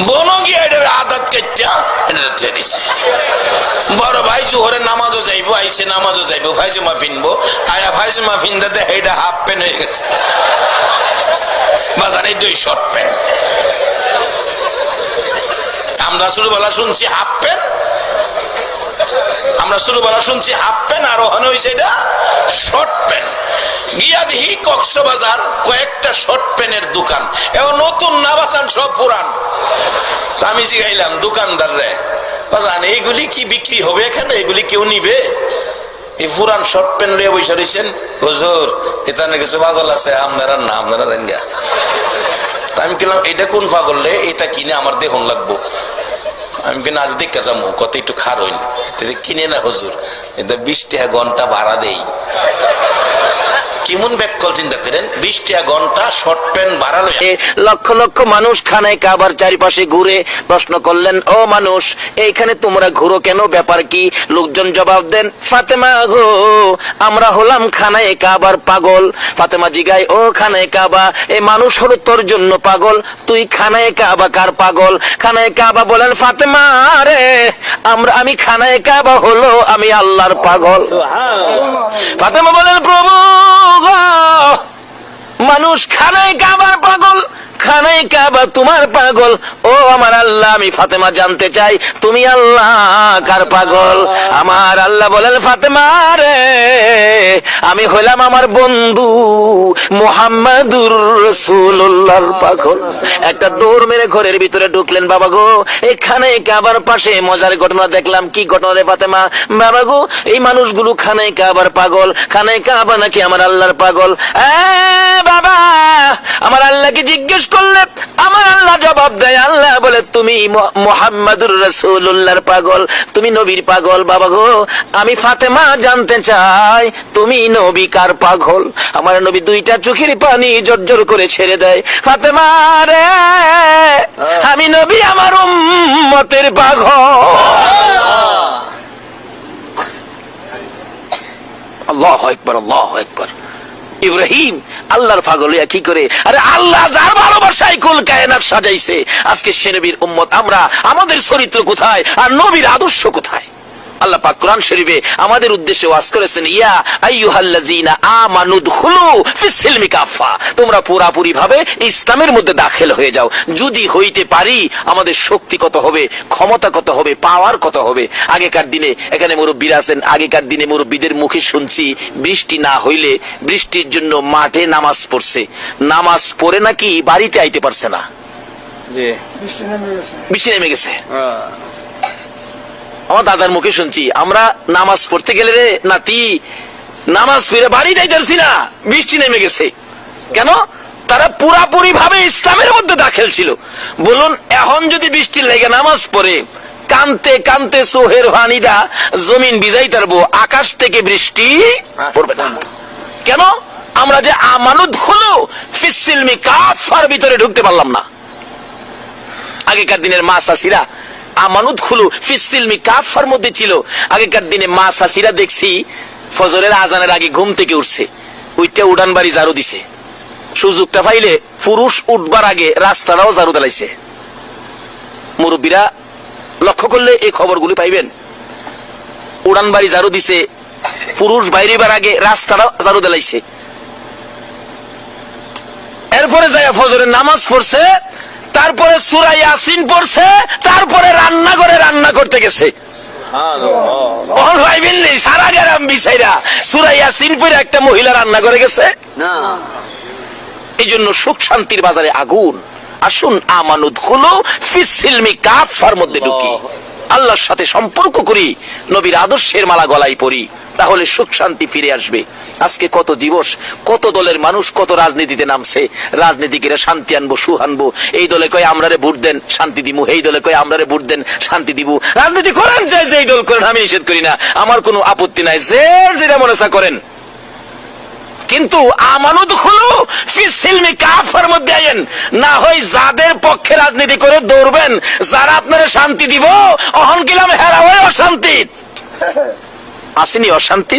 বোনও গিয়ে এটার আদাত কাটটা এটা রেখে দিছে। বড় ভাই জোহরে নামাজও যাইবো, আইসে নামাজও যাইবো, ফাইজমা ফিনবো, আয়া ফাইজমা ফিনতে এটা হাফ প্যান্ট হয়ে গেছে, বাজারে 2 শর্ট প্যান্ট। আমরা ছোটবেলা শুনছি হাফ প্যান্ট, হাফ প্যান্ট, আর ওখানে হয়েছে এটা শর্ট প্যান্ট। গিয়া দেখি কক্সবাজার কয়েকটা শর্ট প্যান্টের দোকান, এও নতুন না বাঁচান, সব পুরান। তা আমি জিগাইলাম দোকানদার রে, এইগুলি কি বিক্রি হবে এখানে? এগুলি কেউ নিবে? এই পুরান শর্ট প্যান্ট লইয়া বসে রয়েছেন। হুজুর এখানে কিছু পাগল আছে, আপনারা না, আপনারা জানি না। আমি বললাম এটা কোন পাগল রে, এটা কিনে আমার দেখুন লাগবো। আমি কিনা আজ দেখে যাবো, কত একটু খার হইনি, কিনে না হুজুর, এটা 20 টাকা ঘন্টা ভাড়া দেই। কেমন ব্যাককল চিন্তা করেন, 20 টাকা ঘন্টা শর্ট প্যান্ট ভাড়া লই। লক্ষ লক্ষ মানুষ খানায় কাবার চারিপাশে ঘুরে প্রশ্ন করলেন, ও মানুষ এইখানে তোমরা ঘুরো কেন, ব্যাপার কি? লোকজন জবাব দেন, ফাতেমা গো আমরা হলাম খানায় কাবার পাগল। ফাতেমা জিগায়, ও খানায় কাবা, এই মানুষ হলো তোর জন্য পাগল, তুই খানায় কাবা কার পাগল? খানায় কাবা বলেন, ফাতেমা রে আমি খানায় কাবা হলো আমি আল্লাহর পাগল। ফাতেমা বলেন, প্রভু মানুষ খানায় কাবার পাগল, খানায় কাবা তোমার পাগল। ও আমার আল্লাহ, আমি ফাতেমা জানতে চাই তুমি আল্লাহ কার পাগল? আমার আল্লাহ বলেন, ফাতেমা রে আমি হইলাম আমার বন্ধু মুহাম্মাদুর রাসূলুল্লাহর পাগল। একটা দৌড় মেরে ঘরের ভিতরে ঢুকলেন। বাবা গো এখানে কাবার পাশে মজার ঘটনা দেখলাম। কি ঘটনা রে ফাতেমা? বাবা গো এই মানুষগুলো খানায় কাবার পাগল, খানায় কাবা নাকি আমার আল্লাহর পাগল। বাবা আমার আল্লাহকে জিজ্ঞেস করলে আমার আল্লাহ জবাব দেয়, আল্লাহ বলে তুমি মুহাম্মাদুর রাসূলুল্লাহর পাগল, তুমি নবীর পাগল। বাবা গো আমি ফাতেমা জানতে চাই তুমি নবী কার পাগল? আমার নবী 2টা চোখের পানি জর্জর করে ছেড়ে দেয়, ফাতেমা রে আমি নবী আমার উম্মতের পাগল। আল্লাহু আকবার, আল্লাহু আকবার। ইব্রাহিম আল্লাহর পাগল হইয়া কি করে? আরে আল্লাহ যার ভালোবাসায় কুল কায়নাত সাজাইছে, আজকে সে নবীর উম্মত আমরা, আমাদের চরিত্র কোথায় আর নবীর আদর্শ কোথায়? আল্লাহ পাক কোরআন শরীফে আমাদের উদ্দেশ্যে ওয়াজ করেছেন, ইয়া আইয়ুহাল্লাযীনা আমানু দুখুলু ফিস-সিলমি কাফা, তোমরা পুরাপুরি ভাবে ইসলামের মধ্যে দাখিল হয়ে যাও। যদি হইতে পারি আমাদের শক্তি কত হবে, ক্ষমতা কত হবে, পাওয়ার কত হবে। আগেকার দিনে এখানে মুরব্বীরা আছেন, আগেকার দিনে মুরব্বীদের মুখে শুনছি বৃষ্টি না হইলে বৃষ্টির জন্য মাঠে নামাজ পড়ছে, নামাজ পড়ে নাকি বাড়িতে আইতে পারছে না, বৃষ্টি নেমে গেছে। আমার দাদার মুখে শুনছি, আমরা নামাজ পড়তে গেলে রে নাতি, নামাজ পড়ে বাড়ি যাইতেছি না, বৃষ্টি নেমে গেছে। কেন? তারা পুরাপুরি ভাবে ইসলামের মধ্যে দাখিল ছিল। বলুন, এখন যদি বৃষ্টি লেগে নামাজ পড়ে কানতে কানতে সোহের হানিদা জমিন ভিজাই তারবো, আকাশ থেকে বৃষ্টি পড়বে না। কেন? আমরা যে আমানত হলো ফিসসিলমি কাফার ভিতরে ঢুকতে পারলাম না। আগেকার দিনের মা চাচিরা আমানত হলো ফিসসিলমি কাফার মধ্যে ছিল। আগেকার দিনে মা চাচিরা দেখছি ফজরের আজানের আগে ঘুম থেকে উঠছে, ওইটা উড়ান বাড়ি ঝাড়ু দিছে। সুযোগটা পাইলে পুরুষ উঠবার আগে রাস্তাটাও ঝাড়ু দিলাইছে। মুরব্বীরা লক্ষ্য করলে এই খবরগুলি পাইবেন। উড়ান বাড়ি ঝাড়ু দিছে, পুরুষ বাইরেবার আগে রাস্তাটাও ঝাড়ু দিলাইছে। এরপরে যায় ফজরের নামাজ পড়ছে, তারপরে সূরা ইয়াসিন পড়ছে, তারপরে রান্নাঘরে রান্না করতে গেছে। সারা গ্রাম বিছাইরা সূরা ইয়াসিন পড়ে একটা মহিলা রান্না করে গেছে না। এই জন্য সুখ শান্তির বাজারে আগুন। আসুন আমানত হলো ফিসসিলমি কাফার মধ্যে ঢুকি, আল্লাহর সাথে সম্পর্ক করি, নবীর আদর্শের মালা গলায় পরি, তাহলে সুখ শান্তি ফিরে আসবে। আজকে কত দিবস, কত দলের মানুষ কত রাজনীতিতে নামছে। রাজনীতিকেরা শান্তি আনবো, সুখ আনবো, এই দলে কয় আমরারে ভোট দেন শান্তি দিব, এই দলে কয় আমরারে ভোট দেন শান্তি দিব। রাজনীতি করেন চাই যে এই দল করেন, আমি নিষেধ করি না, আমার কোনো আপত্তি নাই, যে যেটা মনে চা করেন। কিন্তু আমানত হলো ফিসসিলমি কাফার মধ্যে আইন। না হয় যাদের পক্ষে রাজনীতি করে দৌড়বেন, যারা আপনারা শান্তি দিব, অহন গেলাম হেরা হয়ে অশান্তি আসেনি, অশান্তি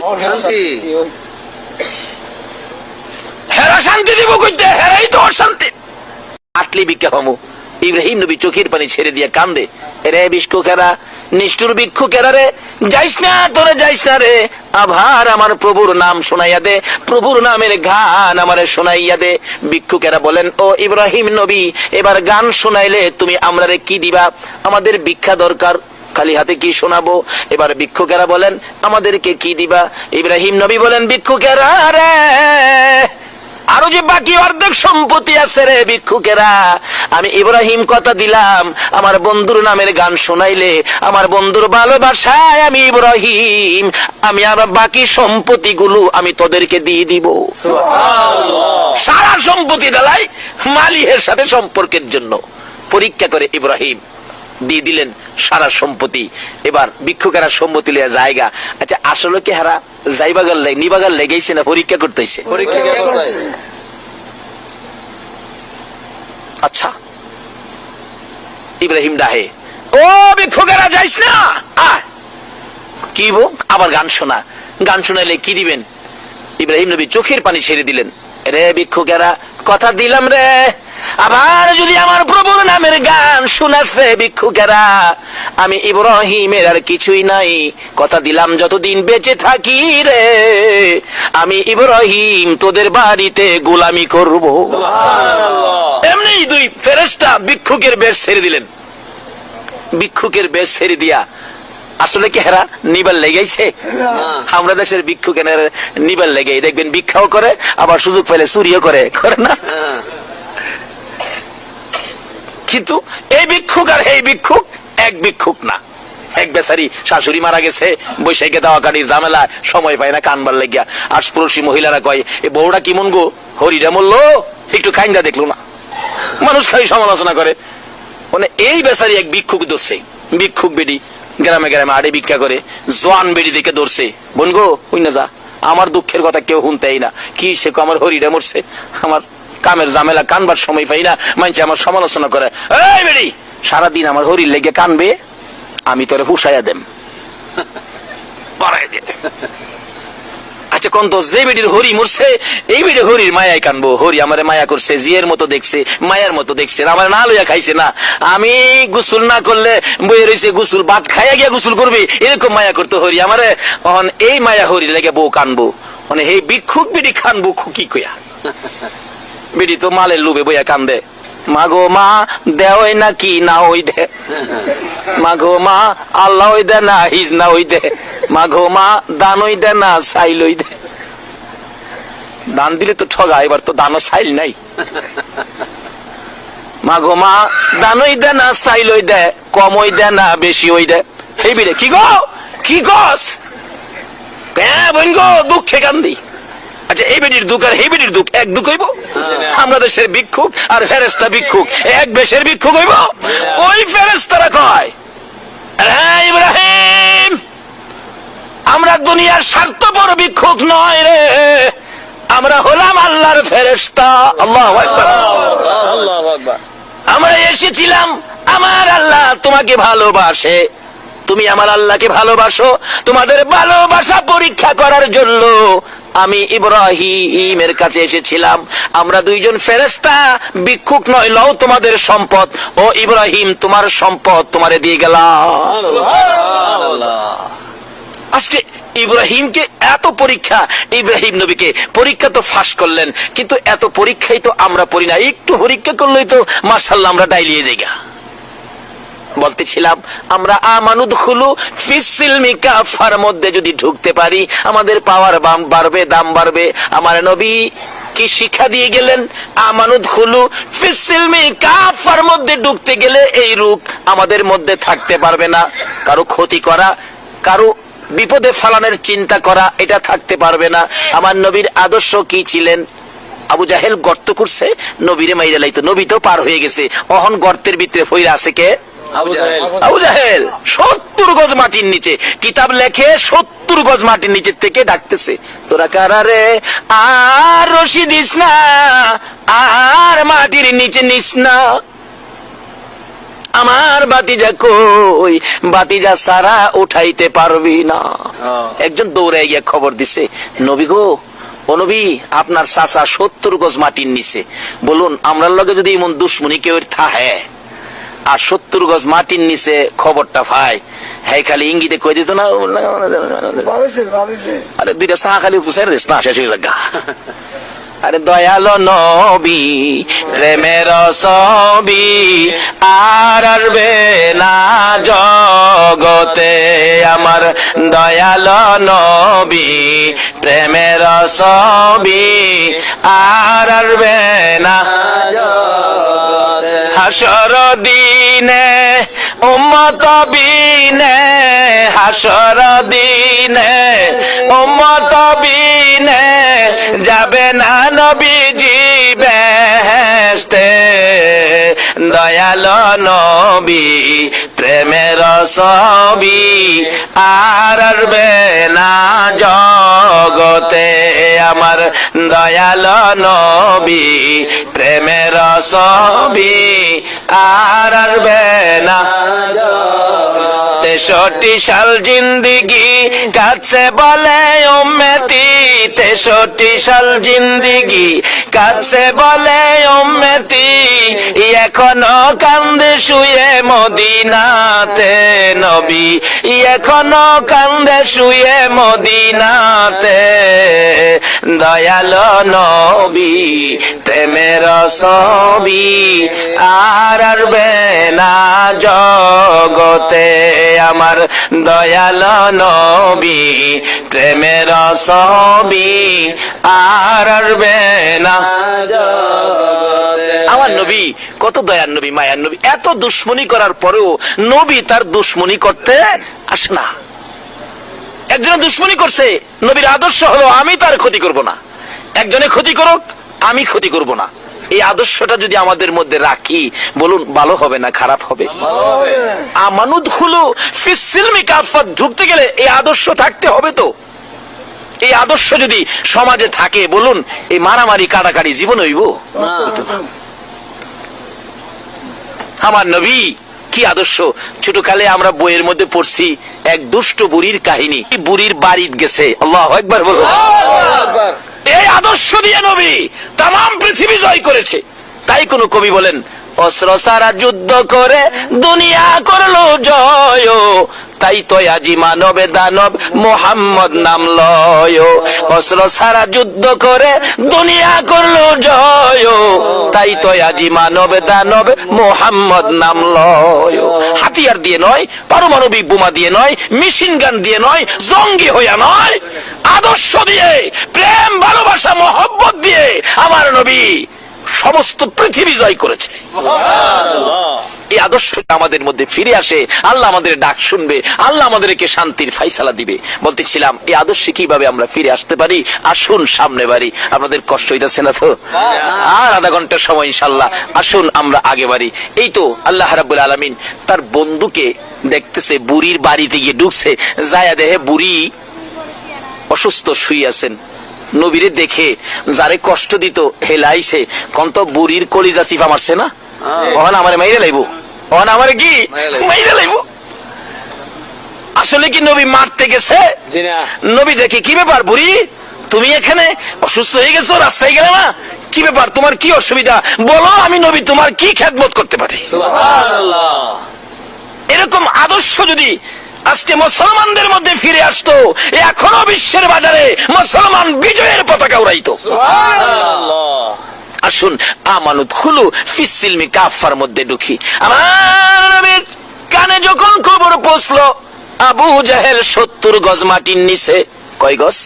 হেরা শান্তি দিব কইতে, হেরাই তো অশান্তি। আটলি ভিক্ষা হমু। ইব্রাহিম নবী চোখের পানি ছেড়ে দিয়ে কান্দে, রে ভিক্ষুকেরা, নিষ্ঠুর ভিক্ষুকেরা রে, যাইস না, তোরে যাইস না রে, আবার আমার প্রভুর নাম শোনাইয়া দে, প্রভুর নামের গান আমারে শোনাইয়া দে। ভিক্ষুকেরা বলেন, ও ইব্রাহিম নবী, এবার গান শোনাইলে তুমি আমরারে কি দিবা? আমাদের ভিক্ষা দরকার, খালি হাতে কি শোনাবো? এবার ভিক্ষুকেরা বলেন, আমাদেরকে কি দিবা? ইব্রাহিম নবী বলেন, ভিক্ষুকেরা রে, আরো যে বাকি অর্ধেক সম্পত্তি আছে রে ভিক্ষুকেরা, আমি ইব্রাহিম কথা দিলাম, আমার বন্ধুর নামের গান শোনাইলে, আমার বন্ধুর ভালোবাসায় আমি ইব্রাহিম, আমি আর বাকি সম্পত্তি গুলো আমি তোদেরকে দিয়ে দিব। সারা সম্পত্তি ডালাই মালিকের সাথে সম্পর্কের জন্য পরীক্ষা করে ইব্রাহিম দিয়ে দিলেন সারা সম্পত্তি। এবার ভিক্ষুকেরা সম্পত্তি লিয়া জায়গা। আচ্ছা, আসলে কি হারা যাইবাগার নিবাগার লেগেছে না পরীক্ষা করতেছে? আচ্ছা, ইব্রাহিম ডাহে, ও ভিক্ষুকেরা যাইস না, কি বো আবার গান শোনা, গান শোনাইলে কি দিবেন? ইব্রাহিম নবী চোখের পানি ছেড়ে দিলেন, রে ভিক্ষুকেরা, কথা দিলাম রে, আবার যদি আমার প্রভুর নামের গান শোনাচ্ছে ভিক্ষুকেরা, আমি ইব্রাহিমের আর কিছুই নাই, কথা দিলাম যতদিন বেঁচে থাকি রে, আমি ইব্রাহিম তোদের বাড়িতে গোলামি করব। এমনি দুই ফেরেশতা ভিক্ষুকের বেশ ছেড়ে দিলেন। ভিক্ষুকের বেশ ছেড়ে দিয়া আসলে কি হেরা নিবার লেগেছে? আমরা দেশের ভিক্ষুকের নিবার লেগে দেখবেন ভিক্ষাও করে, আবার সুযোগ পেলে চুরিও করে, করে না? কিন্তু এই ভিক্ষুক আর এই ভিক্ষুক এক ভিক্ষুক না। এক বেচারি শাশুড়ি মারা গেছে, বৈশাখে দাওয়া কাটির ঝামেলা, সময় পায় না কানবার লেগিয়া। আশপাশি মহিলারা কয়, এ বউটা কি মন গো, হরিরা মরলো, একটু খাইন্দা দেখলো না। মানুষ খাই সমালোচনা করে। মানে এই বেচারি এক ভিক্ষুক ধরছে, ভিক্ষুক বেডি গ্রামে গ্রামে আড়ে ভিক্ষা করে, জোয়ান বেডি দেখে ধরছে, বোন গো হই না যা, আমার দুঃখের কথা কেউ শুনতেই না, কি সে আমার হরিরা মরছে, আমার কামের ঝামেলা, কানবার সময় পাই না, মানুষ আমার সমালোচনা করে। এই বেডি, সারাদিন আমার হরির লেগে কানবে, আমি তোরে ফুসাইয়া দেম, বাড়াই দিতে। আচ্ছা কোন তো যে বেডির হরি মরছে, এই বেডি হরির মায়ায় কানবো, হরি আমারে মায়া করছে, জিয়ের মতো দেখছে, মায়ার মতো দেখছে, আমার না লইয়া খাইছে না, আমি গোসল না করলে বয়ে রয়েছে, গোসল ভাত খাইয়া গিয়া গোসল করবি, এরকম মায়া করতো হরি আমারে। এই মায়া হরি লেগে বউ কানবো, মানে এই ভিক্ষুক বেডি কানবো কি কইয়া? বেডি তো মালের লোভে বইয়া কান্দে, মাগো মা দেওই না কি না ওই দে, মাগো মা আল্লাহ ওই দে না হিজ না ওই দে, মাগো মা দান ওই দে না সাইল ওই দে। দান দিলে তো ঠগা, এবার তো দানও সাইল নাই। মাগো মা দান ওই দে না সাইল ওই দে, কম ওই দে না বেশি ওই দে, এই বিরে কি গো, কি গস হ্যাঁ বোন গো, দুঃখে কান্দি। আচ্ছা এই বেটির দুঃখ আর এই বেটির দুঃখ এক দুঃখ হইব? আমরা দেশের ভিক্ষুক আর ফেরেশতা ভিক্ষুক এক বেশের ভিক্ষুক হইব? ওই ফেরেশতারা কয়, হ্যাঁ ইব্রাহিম, আমরা দুনিয়ার স্বার্থপর ভিক্ষুক নয় রে, আমরা হলাম আল্লাহর ফেরেশতা। আল্লাহু আকবার। আমরা এসেছিলাম, আমার আল্লাহ তোমাকে ভালোবাসে, তুমি আমার আল্লাহকে ভালোবাসো, তোমাদের ভালোবাসা পরীক্ষা করার জন্য আমি ইব্রাহিমের কাছে এসেছিলাম। আমরা দুইজন ফেরেশতা, ভিক্ষুক নয়, লও তোমাদের সম্পদ, ও ইব্রাহিম তোমার সম্পদ তোমারে দিয়ে গেলাম। আজকে ইব্রাহিমকে এত পরীক্ষা, ইব্রাহিম নবীকে পরীক্ষা তো ফাঁস করলেন, কিন্তু এত পরীক্ষাই তো আমরা পড়ি না। একটু পরীক্ষা করলেই তো মাশাআল্লাহ আমরা ডাইলিয়ে যাইগা। বলতেছিলাম আমরা আমানুদ খুলু ফিসিলমি কাফার মধ্যে যদি ঢুকতে পারি আমাদের পাওয়ার বাড়বে, দাম বাড়বে। আমার নবী কি শিক্ষা দিয়ে গেলেন? আমানুদ খুলু ফিসিলমি কাফার মধ্যে ঢুকতে গেলে এই রূপ আমাদের মধ্যে থাকতে পারবে না। কারো ক্ষতি করা, কারো বিপদে ফালানোর চিন্তা করা, এটা থাকতে পারবে না। আমার নবীর আদর্শ কি ছিলেন? আবু জাহেল গর্ত করছে, নবীরে মাইরা লাইতো, নবী তো পার হয়ে গেছে, অহন গর্তের ভিতরে ফইরা আছে কে? আবু জাহেল। 70 গজ মাটির নিচে, কিতাব লেখে 70 গজ মাটির নিচে থেকে ডাকতেছে, তোরা কারা রে? আর রশি দিস না, আর মাটির নিচে নিস না, আমার বাতিজা কই, বাতিজা সারা উঠাইতে পারবি না। একজন দৌড়ে গিয়ে খবর দিছে, নবী গো, ও নবী, আপনার চাচা 70 গজ মাটির নিচে, বলুন আমরার লগে যদি এমন দুশ্মনী কেউ থাহে আর 70 গজ মাটির নিচে খবরটা ভাই, হ্যাঁ খালি ইঙ্গিতে কই দিত না, আরে দুইটা চা খালি পুষাই দিস না, শেষ হয়ে যাক। আরে দয়াল নবী প্রেমের ছবি আর আসবে না জগতে, আমার দয়াল নবী প্রেমের ছবি আর আসবে না হাসর দিনে উম্মত বিনে, হাসর দিনে উম্মত বিনে যাবে না নবীজি বেহেশতে, দয়াল নবী প্রেমের ছবি আর আসবে না জগতে, আমার দয়াল নবী প্রেমের ছবি আর আসবে না। 63 সাল জিন্দিগি কাছে বলে উম্মতি, 63 সাল জিন্দিগি কাছে বলে উম্মতি, এখনো কান্দে শুয়ে মদিনাতে নবী, এখনো কান্দে শুয়ে মদিনাতে, দয়াল নবী প্রেমের ছবি আর আসবে না জগতে, আমার দয়াল নবী প্রেমের ছবি আর আসবে না। আমার নবী কত দয়ার নবী, মায়ার নবী, এত দুশ্মনী করার পরেও নবী তার দুশ্মনী করতে আসে না। একজনে দুশ্মনী করছে, নবীর আদর্শ হলো আমি তার ক্ষতি করব না, একজনে ক্ষতি করুক আমি ক্ষতি করব না। এই আদর্শটা যদি আমাদের মধ্যে রাখি, বলুন ভালো হবে না খারাপ হবে? আমানুদ খুলু ফিসিলমি কাফাত, ঢুকতে গেলে এই আদর্শ থাকতে হবে। তো এই আদর্শ যদি সমাজে থাকে, বলুন এই মারামারি কাটাকাটি জীবন হইব? আমার নবী কি আদর্শ! ছোটকালে আমরা বইয়ের মধ্যে পড়ছি এক দুষ্ট বুড়ির কাহিনী, বুড়ির বাড়িতে গেছে, আল্লাহু আকবার বলুন। এই আদর্শ দিয়ে নবী তাম পৃথিবী জয় করেছে। তাই কোন কবি বলেন, অস্ত্র সারা যুদ্ধ করে দুনিয়া করলো জয়, তাই তো আজি মানবে দানব মোহাম্মদ নাম লয়, অস্ত্র সারা যুদ্ধ করে দুনিয়া করলো জয়, তাই তো আজি মানবে দানব মোহাম্মদ নাম লয়। হাতিয়ার দিয়ে নয়, পারমাণবিক বোমা দিয়ে নয়, মেশিন গান দিয়ে নয়, জঙ্গি হইয়া নয়, আদর্শ দিয়ে, প্রেম ভালোবাসা মহব্বত দিয়ে আমার নবী সমস্ত পৃথিবী জয় করেছে। এই আদর্শটা আমাদের মধ্যে ফিরে আসে, আল্লাহ আমাদের ডাক শুনবে, আল্লাহ আমাদেরকে শান্তির ফাইসালা দিবে। বলতেছিলাম এই আদর্শে কিভাবে আমরা ফিরে আসতে পারি। আসুন সামনে বাড়ি। আপনাদের কষ্ট হইতেছে না তো? আর আধা ঘন্টার সময় ইনশাল্লাহ। আসুন আমরা আগে বাড়ি। এই তো আল্লাহ রাব্বুল আলামিন তার বন্ধুকে দেখতেছে, বুড়ির বাড়িতে গিয়ে ঢুকছে, যায়া দেহে বুড়ি অসুস্থ শুয়ে আছেন। নবীরে দেখে যারে কষ্ট দিত হেলাইছে, কন্ত বুড়ির কলিজা চিফা মারছে না, ওখান আমারে মাইরে লাইব, ওখান আমারে কি মাইরে লাইব। আসলে কি নবী মারতে গেছে? নবী দেখে, কি ব্যাপার বুড়ি, তুমি এখানে অসুস্থ হয়ে গেছো, রাস্তায় গেলে না, কি ব্যাপার, তোমার কি অসুবিধা বলো, আমি নবী তোমার কি খেদমত করতে পারি। এরকম আদর্শ যদি আজকে মুসলমানদের মধ্যে ফিরে আসতো, এখনো বিশ্বের বাজারে মুসলমান বিজয়ের পতাকা উড়াইতো। আসুন আমানুদ খুলু ফিসসিলমি কাফার মধ্যে ঢুকি। আমার নবীর কানে যখন খবর পৌঁছলো আবু জাহেল 70 গজ মাটির নিচে, কয় গজ?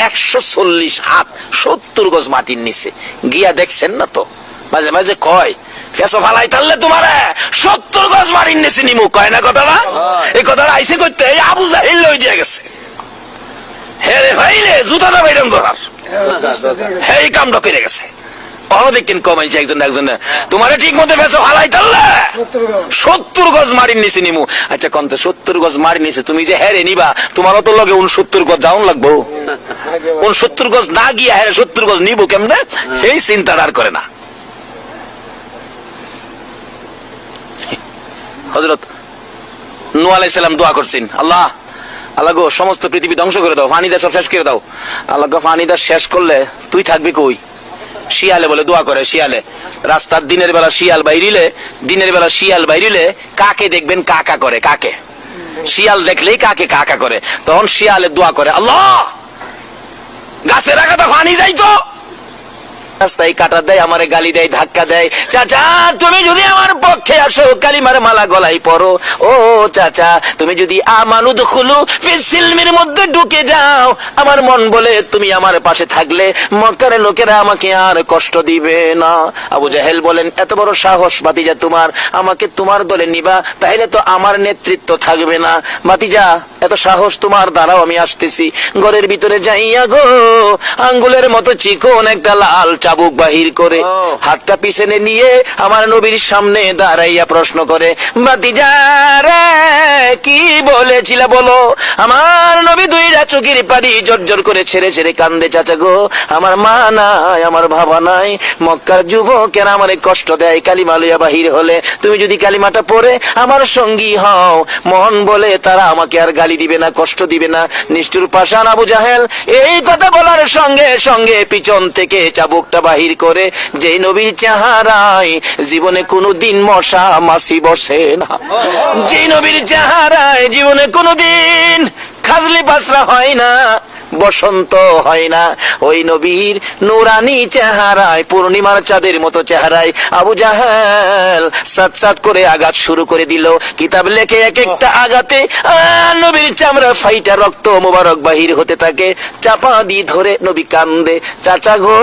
140 হাত, 70 গজ মাটির নিচে গিয়া দেখছেন না তো, মাঝে মাঝে কয় ফেসো ফালাই তাহলে তোমার 70 গজ মাটির নিচে নিমু, কয় না কথাটা? এই কথাটা আইসে করতে আবু জাহেল লই দিয়ে গেছে। হে রে ভাইলে জুতাটা বাইরম ধরার, এই কামটা করে গেছে। দেখেন কমাইছে একজন একজন, তোমার ঠিক মতো ফেসো ফালাই তাহলে 70 গজ মাটির নিচে নিমু। আচ্ছা কন্ত 70 গজ মাটির নিচে তুমি যে হেরে নিবা, তোমারও তো লগে 69 গজ যাওন লাগবো। 69 গজ না গিয়া হেরে 70 গজ নিবো কেমনে, এই চিন্তাটা আর করে না। হযরত নূহ আলাইহিস সালাম দোয়া করছেন, আল্লাহ আল্লাহ গো সমস্ত পৃথিবী ধ্বংস করে দাও, পানি দা সব শেষ করে দাও। আল্লাহ গো পানি দা শেষ করলে তুই থাকবি কই? শিয়ালে বলে দোয়া করে, শিয়ালে রাস্তার দিনের বেলা শিয়াল বাইরিলে কাকে দেখবেন কাকা করে, কাকে শিয়াল দেখলেই কাকে কাকা করে, তখন শিয়ালে দোয়া করে, আল্লাহ গাছের আগাটা পানি যাইতো, রাস্তায় কাটা দেয়, আমারে গালি দেয়, ধাক্কা দেয়, চাচা তুমি যদি আমার পক্ষে আসো, কালিমার মালা গলায় পরো, ও চাচা তুমি যদি আমানুদ খুলু ফিসসিলমির মধ্যে ঢুকে যাও, আমার মন বলে তুমি আমার পাশে থাকলে মক্কার লোকেরা আমাকে আর কষ্ট দিবে না। আবু জাহেল বলেন, এত বড় সাহস ভাতিজা তোমার, আমাকে তোমার দলে নিবা, তাইলে তো আমার নেতৃত্ব থাকবে না। ভাতিজা এত সাহস তোমার, দাঁড়াও আমি আসতেছি। ঘরের ভিতরে যাইয়া গো আঙ্গুলের মতো চিকন একটা লাল চাবুক বাহির করে হাতটা পিছনে নিয়ে আমার নবীর সামনে দাঁড়াইয়া প্রশ্ন করে, ভাতিজা রে কি বলেছিলা বলো? আমার নবী দুইটা চোখের পানি জর্জর করে ছেড়ে ছেড়ে কান্দে, চাচা গো আমার মা নাই, আমার বাবা নাই, মক্কার যুবকেরা আমারে কষ্ট দেয়, কালিমা লইয়া বাহির হলে তুমি যদি কালিমাটা পড়ে আমার সঙ্গী হও, মন বলে তারা আমাকে আর গালি দিবে না, কষ্ট দিবে না। নিষ্ঠুর পাষাণ আবু জাহেল এই কথা বলার সঙ্গে সঙ্গে পিছন থেকে চাবুকটা বাহির করে, যে নবীর চেহারায় জীবনে কোনোদিন মশা মাছি বসে না, যে নবীর চেহারায় জীবনে কোনোদিন খাজলি বাসরা হয় না, বসন্ত হয় না, ওই নবীর নুরানি চেহারায়, পূর্ণিমার চাঁদের মতো চেহারায় আবু জাহেল সাত সাত করে আঘাত শুরু করে দিল। কিতাব লেখে এক একটা আঘাতে নবীর চামড়া ফাইটা রক্ত মোবারক বাহির হতে থাকে। চাপা দিয়ে ধরে নবী কান্দে, চাচা গো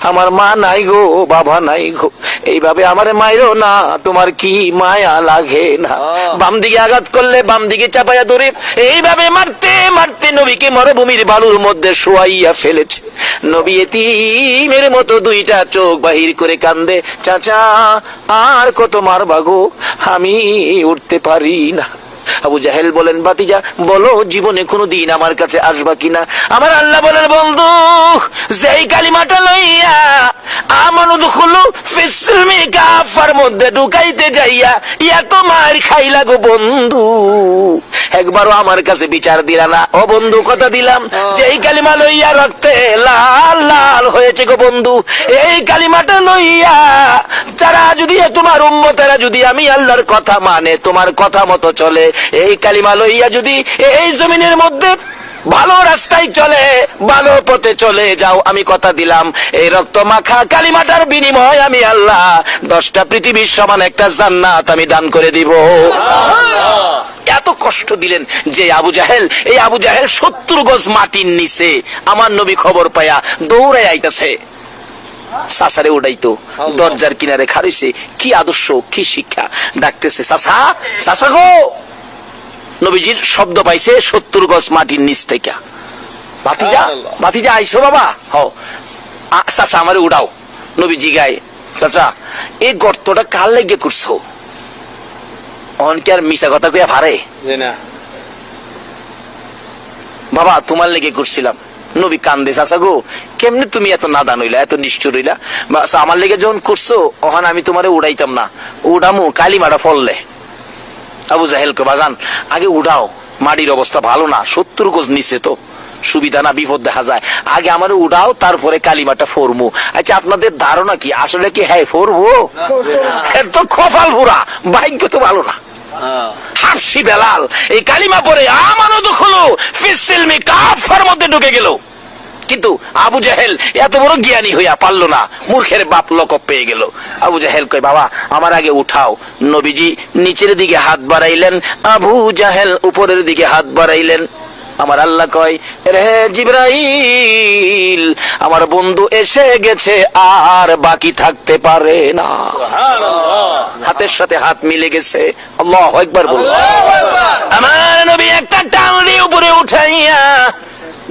আমার মা নাই গো, বাবা নাই গো, এইভাবে আমারে মাইরো না, তোমার কি মায়া লাগে না? বাম দিকে আঘাত করলে বাম দিকে চাপাইয়া ধরে এইভাবে মারতে মারতে নবীকে মরুভূমির বালুর মধ্যে শোয়াইয়া ফেলেছে। নবী এতিমের মতো দুইটা চোখ বাহির করে কান্দে, চাচা আর কত মারবা গো, আমি উঠতে পারি না। আবু জাহেল বলেন, ভাতিজা বলো জীবনে কোনোদিন আমার কাছে আসবা কিনা? আমার আল্লাহ বলেন, বন্ধু যেই কালিমাটা লইয়া আমানুদ খুলু ফিসসিলমি কাফার মধ্যে ঢুকাইতে যাইয়া এত মার খাইলা গো বন্ধু, একবারও আমার কাছে বিচার দিলা না। ও বন্ধু কথা দিলাম, যেই কালিমা লইয়া রক্তে লাল লাল হয়েছে গো বন্ধু, এই কালিমাটা লইয়া যারা যদি তোমার উম্মতেরা যদি আমি আল্লাহর কথা মানে, তোমার কথা মতো চলে, এই কালিমা লইয়া যদি এই জমিনের মধ্যে ভালো রাস্তায় চলে, ভালো পথে চলে যাও, আমি কথা দিলাম এই রক্ত মাখা কালিমাটার বিনিময় আমি আল্লাহ 10টা পৃথিবীর সমান একটা জান্নাত আমি দান করে দিব। এত কষ্ট দিলেন যে আবু জাহেল, এই আবু জাহেল 70 গজ মাটির নিচে আমার নবী খবর পায়া দৌড়ে আইতাছে। চাচারে উঠাইতো, দরজার কিনারে খাড়িছে, কি আদর্শ, কি শিক্ষা। ডাকতেছে, চাচা, চাচা গো। নবীজির শব্দ পাইছে 70 গজ মাটির নিচ থেকে। ভাতিজা, ভাতিজা আইসো বাবা। চাচা আমারে উঠাও। নবীজি গায়ে, চাচা এই গর্তটা কার লেগে করছো? অনকে আর মিশা কথা কইয়া পারে? বাবা তোমার লেগে করছিলাম। নবী কান্দে, চাচা গো কেমনে তুমি এত নাদান হইলা, এত নিষ্ঠুর হইলা? আমার লেগে যখন করছো ওখানে আমি তোমারে উড়াইতাম না, উড়ামু কালিমাটা ফললে। আবু জাহেল কে, বাজান আগে উড়াও, মাটির অবস্থা ভালো না, 70 গজ নিচে তো সুবিধা না, বিপদ দেখা যায়, আগে আমার উড়াও, তারপরে কালিমাটা ফরমু। আচ্ছা আপনাদের ধারণা কি আসলে কি হ্যাঁ ফরবো? এর তো কপাল পুরা, ভাগ্য তো ভালো না। হাফসি বেলাল এই কালিমা পরে আমানত হলো ফিসিলমি কাফার মধ্যে ঢুকে গেল। কিন্তু আবু জাহেল এত বড় জ্ঞানী হইয়া পারলো না, মূর্খের বাপ লকব পেয়ে গেল। আবু জাহেল কয়, বাবা আমার আগে উঠাও। নবীজি নিচের দিকে হাত বাড়াইলেন, আবু জাহেল উপরের দিকে হাত বাড়াইলেন। আমার আল্লাহ কয়, রে জিবরাইল আমার বন্ধু এসে গেছে, আর বাকি থাকতে পারে না। হাতের সাথে হাত মিলে গেছে। আল্লাহু আকবার বলুন। আমার নবী একটা টান দিয়ে উপরে উঠাইয়া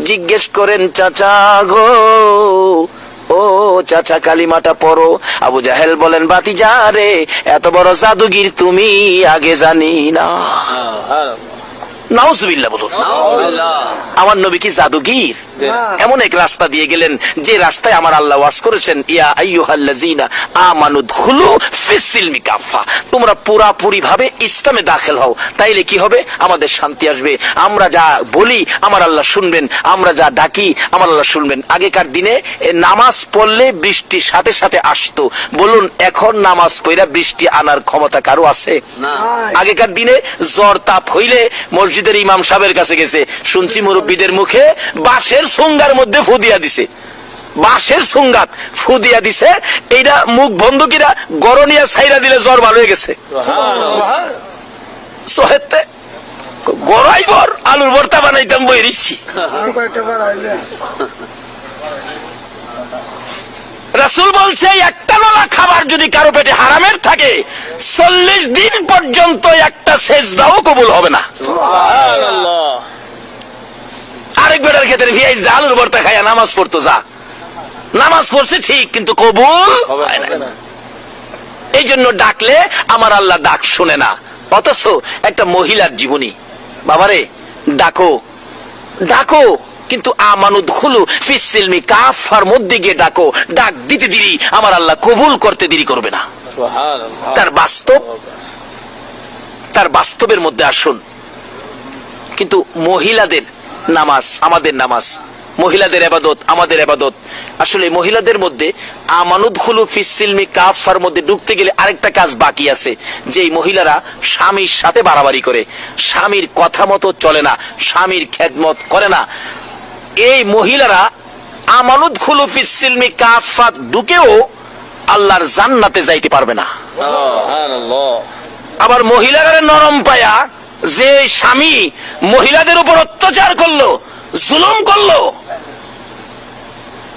জিজ্ঞেস করেন, চাচা গো, ও চাচা কালিমাটা পড়ো। আবু জাহেল বলেন, ভাতিজা রে এত বড় জাদুগির তুমি আগে জানি না। নাউজুবিল্লাহ বলুন। আমার নবী কি জাদুগীর? এমন এক রাস্তা দিয়ে গেলেন যে রাস্তায় আমার আল্লাহ ওয়াজ করেছেন, ইয়া আইয়ুহাল্লাযীনা আমানু দুখুলু ফিস-সিলমি কাফা, তোমরা পুরাপুরি ভাবে ইসলামে দাখিল হও, তাইলে কি হবে? আমাদের শান্তি আসবে। আমরা যা বলি আমার আল্লাহ শুনবেন, আমরা যা ডাকি আমার আল্লাহ শুনবেন। আগেকার দিনে নামাজ পড়লে বৃষ্টি সাথে সাথে আসতো, বলুন এখন নামাজ পড়া বৃষ্টি আনার ক্ষমতা কারো আছে? আগেকার দিনে জ্বর তাপ হইলে মসজিদের ইমাম সাহেবের কাছে গেছে, শুনছি মুরব্বীদের মুখে বাঁশের সুঙ্গার মধ্যে ফু দিয়া দিছে, বাঁশের সুঙ্গাত ফু দিয়া দিছে, এইটা মুখ বন্ধ কিরা গরনিয়া ছাইরা দিলে জ্বর ভালো হয়ে গেছে। সোহেতে গড়াইবর আলুর ভর্তা বানাইতাম বই দিচ্ছি। রাসূল বলছে, একটা নলা খাবার যদি কারো পেটে হারামের থাকে 40 দিন পর্যন্ত একটা সেজদাও কবুল হবে না। আরেক বেটার ক্ষেত্রে ভিয়াইজ আলুর ভর্তা খাইয়া নামাজ পড়তো, যা নামাজ পড়ছে ঠিক কিন্তু কবুল হয় না। এই জন্য ডাকলে আমার আল্লাহ ডাক শুনে না। অথচ একটা মহিলার জীবনী, বাবারে ডাকো ডাকো, কিন্তু আমানুদ খুলু ফিস-সিলমি কাফার মধ্যে গিয়ে ডাকো, ডাক দিতে দেরি আমার আল্লাহ কবুল করতে দেরি করবে না। তার বাস্তবের মধ্যে আসুন। কিন্তু মহিলাদের নামাজ আমাদের নামাজ, মহিলাদের ইবাদত আমাদের ইবাদত। আসলে মহিলাদের মধ্যে আমানুদ খুলু ফিস-সিলমি কাফার মধ্যে ঢুকতে গেলে আরেকটা কাজ বাকি আছে, যে মহিলারা স্বামীর সাথে বাড়াবাড়ি করে, স্বামীর কথা মতো চলে না, স্বামীর খেদমত করে না। এই মহিলারা আমানুদ খুলু ফিস-সিলমি কাফা ঢুকেও আল্লাহর জান্নাতে যাইতে পারবে না। আবার মহিলারা নরম পায়া যে স্বামী মহিলাদের উপর অত্যাচার করলো, জুলুম করলো,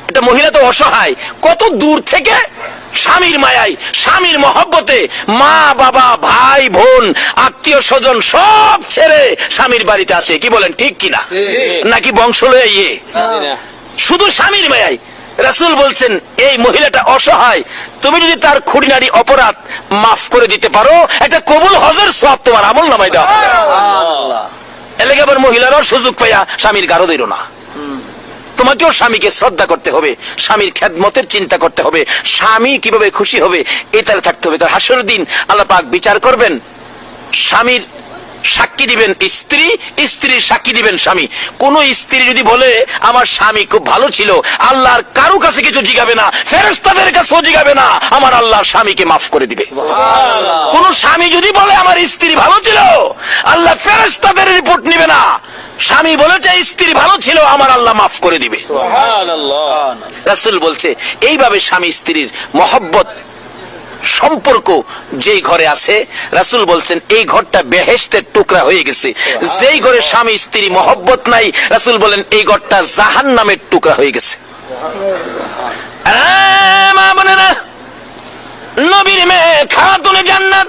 এটা মহিলা তো অসহায়, কত দূর থেকে স্বামীর মায়ায় স্বামীর মহব্বতে মা বাবা ভাই বোন আত্মীয় স্বজন সব ছেড়ে স্বামীর বাড়িতে আসে। কি বলেন ঠিক কিনা? নাকি বংশ লয়ে ইয়ে শুধু স্বামীর মায়ায়? রাসূল বলছেন, এই মহিলাটা অসহায়, তুমি যদি তার খুঁটিনাটি অপরাধ মাফ করে দিতে পারো, একটা কবুল হজের সওয়াব তোমার আমল নামায় দাও। এলাকা আবার মহিলারাও সুযোগ পাইয়া স্বামীর গারো দিল না। তোমাকেও স্বামীকে শ্রদ্ধা করতে হবে, স্বামীর খেদমতের চিন্তা করতে হবে, স্বামী কিভাবে খুশি হবে এটাতে থাকতে হবে। কারণ হাসরের দিন আল্লাহ পাক বিচার করবেন, স্বামীর সাক্ষী দিবেন স্ত্রী, স্ত্রীর সাক্ষী দিবেন স্বামী। কোন স্ত্রী যদি বলে আমার স্বামী খুব ভালো ছিল, আল্লাহর কারো কাছে কিছু জিগাবে না, ফেরেশতাদের কাছেও জিগাবে না, আমার আল্লাহ স্বামীকে মাফ করে দিবে। কোন স্বামী যদি বলে আমার স্ত্রী ভালো ছিল, আল্লাহ ফেরেশতাদের রিপোর্ট নিবে না, স্বামী বলেছে স্ত্রী ভালো ছিল, আমার আল্লাহ মাফ করে দিবে। রাসূল বলছে, এইভাবে স্বামী স্ত্রীর মহব্বত সম্পর্ক যেই ঘরে আছে, রাসূল বলছেন এই ঘরটা বেহেশতের টুকরা হয়ে গেছে। যেই ঘরে স্বামী স্ত্রী মহব্বত নাই, রাসূল বলেন এই ঘরটা জাহান্নামের টুকরা হয়ে গেছে। মা বোনেরা, নবীর মেয়ে খাতুনে জান্নাত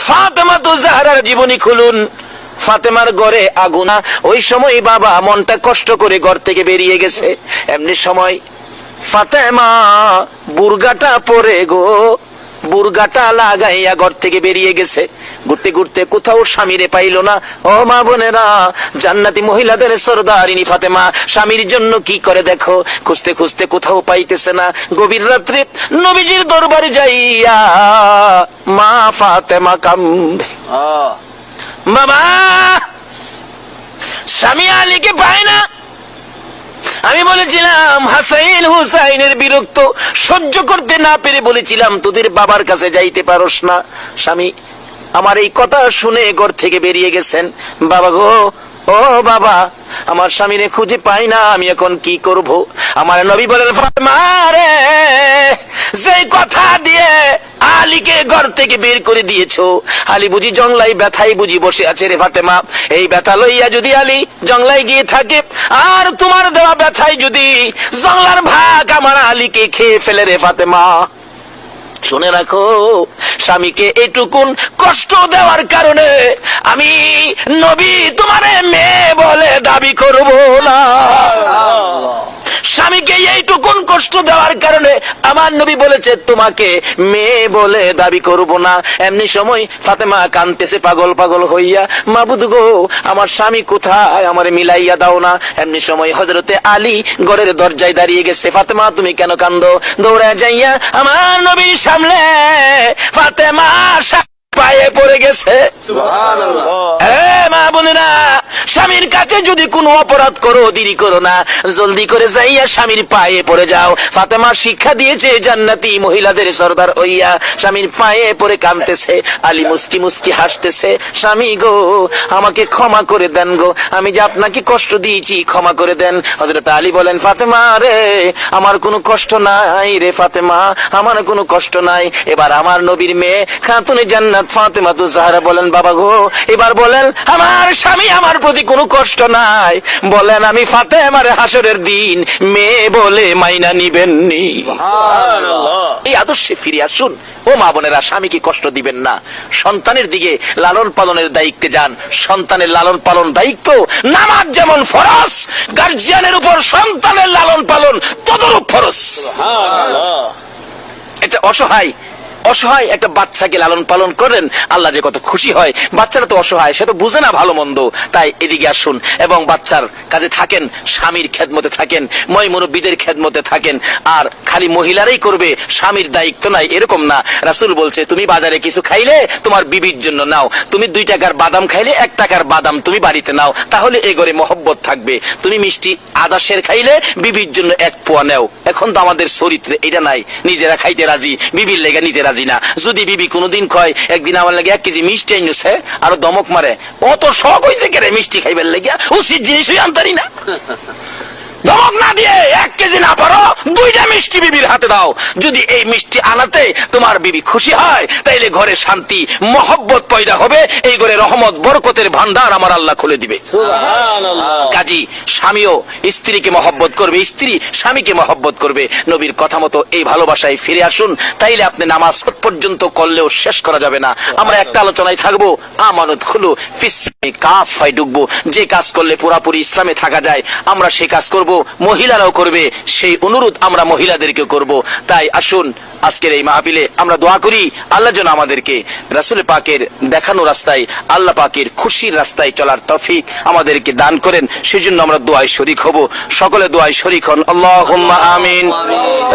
ফাতেমা তো জাহরার জীবনী খুলুন। ফাতেমার ঘরে আগুন, ওই সময় বাবা মনটা কষ্ট করে ঘর থেকে বেরিয়ে গেছে। এমনি সময় ফাতেমা বুরগাটা পরে গো, বুরগাটা লাগাইয়া ঘর থেকে বেরিয়ে গেছে। ঘুরতে ঘুরতে কোথাও স্বামীরে পাইল না। ও মা বোনেরা, জান্নাতি মহিলাদের সরদারিনী ফাতেমা স্বামীর জন্য কি করে দেখো, খুঁজতে খুঁজতে কোথাও পাইতেছে না। গভীর রাত্রে নবীজির দরবারে যাইয়া মা ফাতেমা কান্দে, বাবা স্বামী আলীকে পায় না। আমি বলেছিলাম হাসাইন হুসাইনের বিরক্ত সহ্য করতে না পেরে বলেছিলাম তোদের বাবার কাছে যাইতে পারোস না। স্বামী আমার এই কথা শুনে ঘর থেকে বেরিয়ে গেছেন। বাবা গো, ও বাবা, আমার স্বামীরে খুঁজে পাই না, আমি এখন কি করব? আমার নবী বলেন, ফাতেমা রে, যে কথা দিয়ে আলীকে ঘর থেকে বের করে দিয়েছো, আলী বুঝি জংলাই ব্যথাই বুঝি বসে আছে রে ফাতেমা। এই ব্যথা লইয়া যদি আলী জংলাই গিয়ে থাকে, আর তোমার দেওয়া ব্যথায় যদি জংলার ভাগ আমার আলীকে খেয়ে ফেলে রে ফাতেমা, শুনে রাখো, স্বামীকে এটুকুন কষ্ট দেওয়ার কারণে আমি নবী তোমারে মেয়ে বলে দাবি করব না। স্বামীকে এইটুকুন কষ্ট দেওয়ার কারণে আমার নবী বলেছে তোমাকে মেয়ে বলে দাবি করব না। এমনি সময় ফাতেমা কাঁদতেছে পাগল পাগল হইয়া, মাবুদ গো, আমার স্বামী কোথায়, আমার মিলাইয়া দাও না। এমনি সময় হযরতে আলী ঘরের দরজায় দাঁড়িয়ে গেছে। ফাতেমা তুমি কেন কান্দো? দৌড়ে যাইয়া আমার নবীর সামনে ফাতেমা পায়ে পড়ে গেছে। মা বোনেরা, স্বামীর কাছে যদি কোনো অপরাধ করো, দেরি করো না, জলদি করে যাইয়া স্বামীর পায়ে পড়ে যাও। ফাতেমা শিক্ষা দিয়েছে জান্নাতি মহিলাদের সরদার হইয়া স্বামীর পায়ে পড়ে কাঁদতেছে। আলী মুস্কি মুস্কি হাসতেছে, স্বামী গো, আমাকে ক্ষমা করে দেন গো, আমি যে আপনাকে কষ্ট দিয়েছি, ক্ষমা করে দেন। হযরত আলী বলেন, ফাতেমা রে, আমার কোনো কষ্ট নাই রে ফাতেমা, আমার কোনো কষ্ট নাই। এবার আমার নবীর মেয়ে খাতুনে জান্নাত ফাতেমা তো জাহরা বলেন, বাবা গো, এবার বলেন আমার স্বামী আমার প্রতি কোনো কষ্ট নাই, বলেন আমি ফাতেমার হাসরের দিন মেয়ে বলে মাইনা নিবেননি। এই আদর্শে ফিরে আসুন। ও মা বোনেরা, স্বামীকে কষ্ট দিবেন না, সন্তানের দিকে লালন পালনের দায়িত্বে যান। সন্তানের লালন পালন দায়িত্ব, নামাজ যেমন ফরজ, গার্জিয়ানের উপর সন্তানের লালন পালন তদরূপ ফরজ। এটা অসহায় অসহায় একটা বাচ্চাকে লালন পালন করেন, আল্লাহ যে কত খুশি হয়। বাচ্চারা তো অসহায়, সে তো বুঝে না ভালো মন্দ। তাই এদিকে আসুন এবং বাচ্চার কাছে থাকেন, স্বামীর খেদমতে থাকেন, মই মুরব্বীদের খেদমতে থাকেন। আর খালি মহিলারাই করবে, স্বামীর দায়িত্ব নাই, এরকম না। রাসূল বলছে, তুমি বাজারে কিছু খাইলে তোমার বিবির জন্য নাও, তুমি 2 টাকার বাদাম খাইলে 1 টাকার বাদাম তুমি বাড়িতে নাও, তাহলে এই ঘরে মহব্বত থাকবে। তুমি মিষ্টি আদাশের খাইলে বিবির জন্য 1 পোয়া নাও। এখন তো আমাদের চরিত্রে এটা নাই, নিজেরা খাইতে রাজি, বিবির লেগে নিতে রাজি না। যদি বিবি কোনদিন কয় একদিন আমার লাগে 1 কেজি মিষ্টি আইনছে, আরো দমক মারে, অত শখ হয়েছে কেরে মিষ্টি খাইবার লেগে, উচিত জিনিসই আনতারি না। দমক না দিয়ে 1 কেজি না পারো, 2টা মিষ্টি বিবির হাতে দাও। যদি এই মিষ্টি আনাতে তোমার বিবি খুশি হয়, তাইলে ঘরে শান্তি মহব্বত পয়দা হবে, এই ঘরে রহমত বরকতের ভান্ডার আমার আল্লাহ খুলে দিবে। কাজী স্বামীও স্ত্রীকে মহব্বত করবে, স্ত্রী স্বামীকে মহব্বত করবে। নবীর কথা মতো এই ভালোবাসায় ফিরে আসুন, তাইলে আপনি নামাজ পর্যন্ত করলেও শেষ করা যাবে না। আমরা একটা আলোচনায় থাকবো, আমানত খুলু ফিসমি কাফায় ঢুকবো। যে কাজ করলে পুরাপুরি ইসলামে থাকা যায়, আমরা সেই কাজ করব, মহিলারাও করবে, সেই অনুরোধ আমরা মহিলাদেরকে করব। তাই আসুন আজকের এই মাহফিলে আমরা দোয়া করি, আল্লাহ যেন আমাদেরকে রাসূল পাকের দেখানো রাস্তায়, আল্লাহ পাকের খুশির রাস্তায় চলার তৌফিক আমাদেরকে দান করেন। সেজন্য আমরা দোয়ায় শরীক হব। সকলে দোয়ায় শরীক হন। আল্লাহুম্মা আমিন।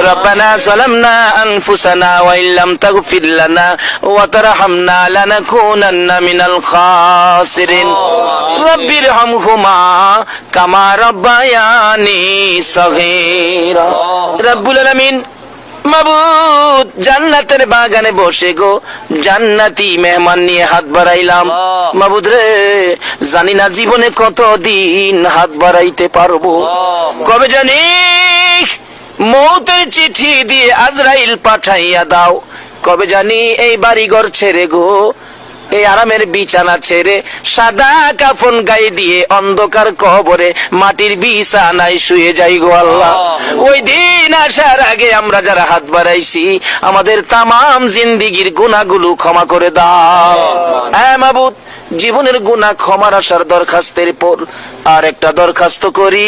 রব্বানা যালামনা আনফুসানা ওয়া ইল্লাম তাগফির লানা ওয়া তারহামনা লানাকুনান্না মিনাল খাসিরিন। রব্বিরহামহুমা কামা রাব্বায়ানি সগীরা। রব্বুল আলামিন, মাবুদ, জান্নাতের বাগানে বসে গো জান্নাতি মেহমান নিয়ে হাত বাড়াইলাম। মাবুদ রে, জানি না জীবনে কতদিন হাত বাড়াইতে পারবো, কবে জানি মৌতের চিঠি দিয়ে আজরাইল পাঠাইয়া দাও, কবে জানি এই বাড়িঘর ছেড়ে গো এই আরামের বিছানা ছেড়ে সাদা কাফন গায়ে দিয়ে অন্ধকার কবরে মাটির বিছানায় শুয়ে যাই গো আল্লাহ। ওই দিন আসার আগে আমরা যারা হাত বাড়াইছি আমাদের তামাম জিন্দিগির গুনাহগুলো ক্ষমা করে দাও। হ্যাঁ মাবুদ, জীবনের গুনাহ ক্ষমার আসার দরখাস্তের পর আর একটা দরখাস্ত করি,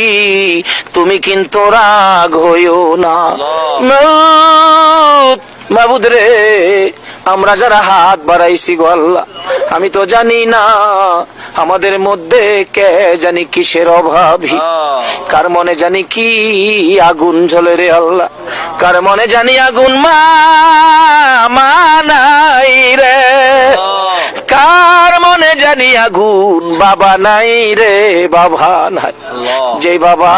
তুমি কিন্তু রাগ হইও না। মাবুদ রে, আমরা যারা হাত বাড়াইছি গো আল্লাহ, আমি তো জানি না আমাদের মধ্যে কে জানি কিসের অভাবী, কার মনে জানি কি আগুন জ্বলে রে আল্লাহ, কার মনে জানি আগুন মানাই রে, কার মনে জানি আগুন বাবা নাই রে, বাবা নাই। যে বাবা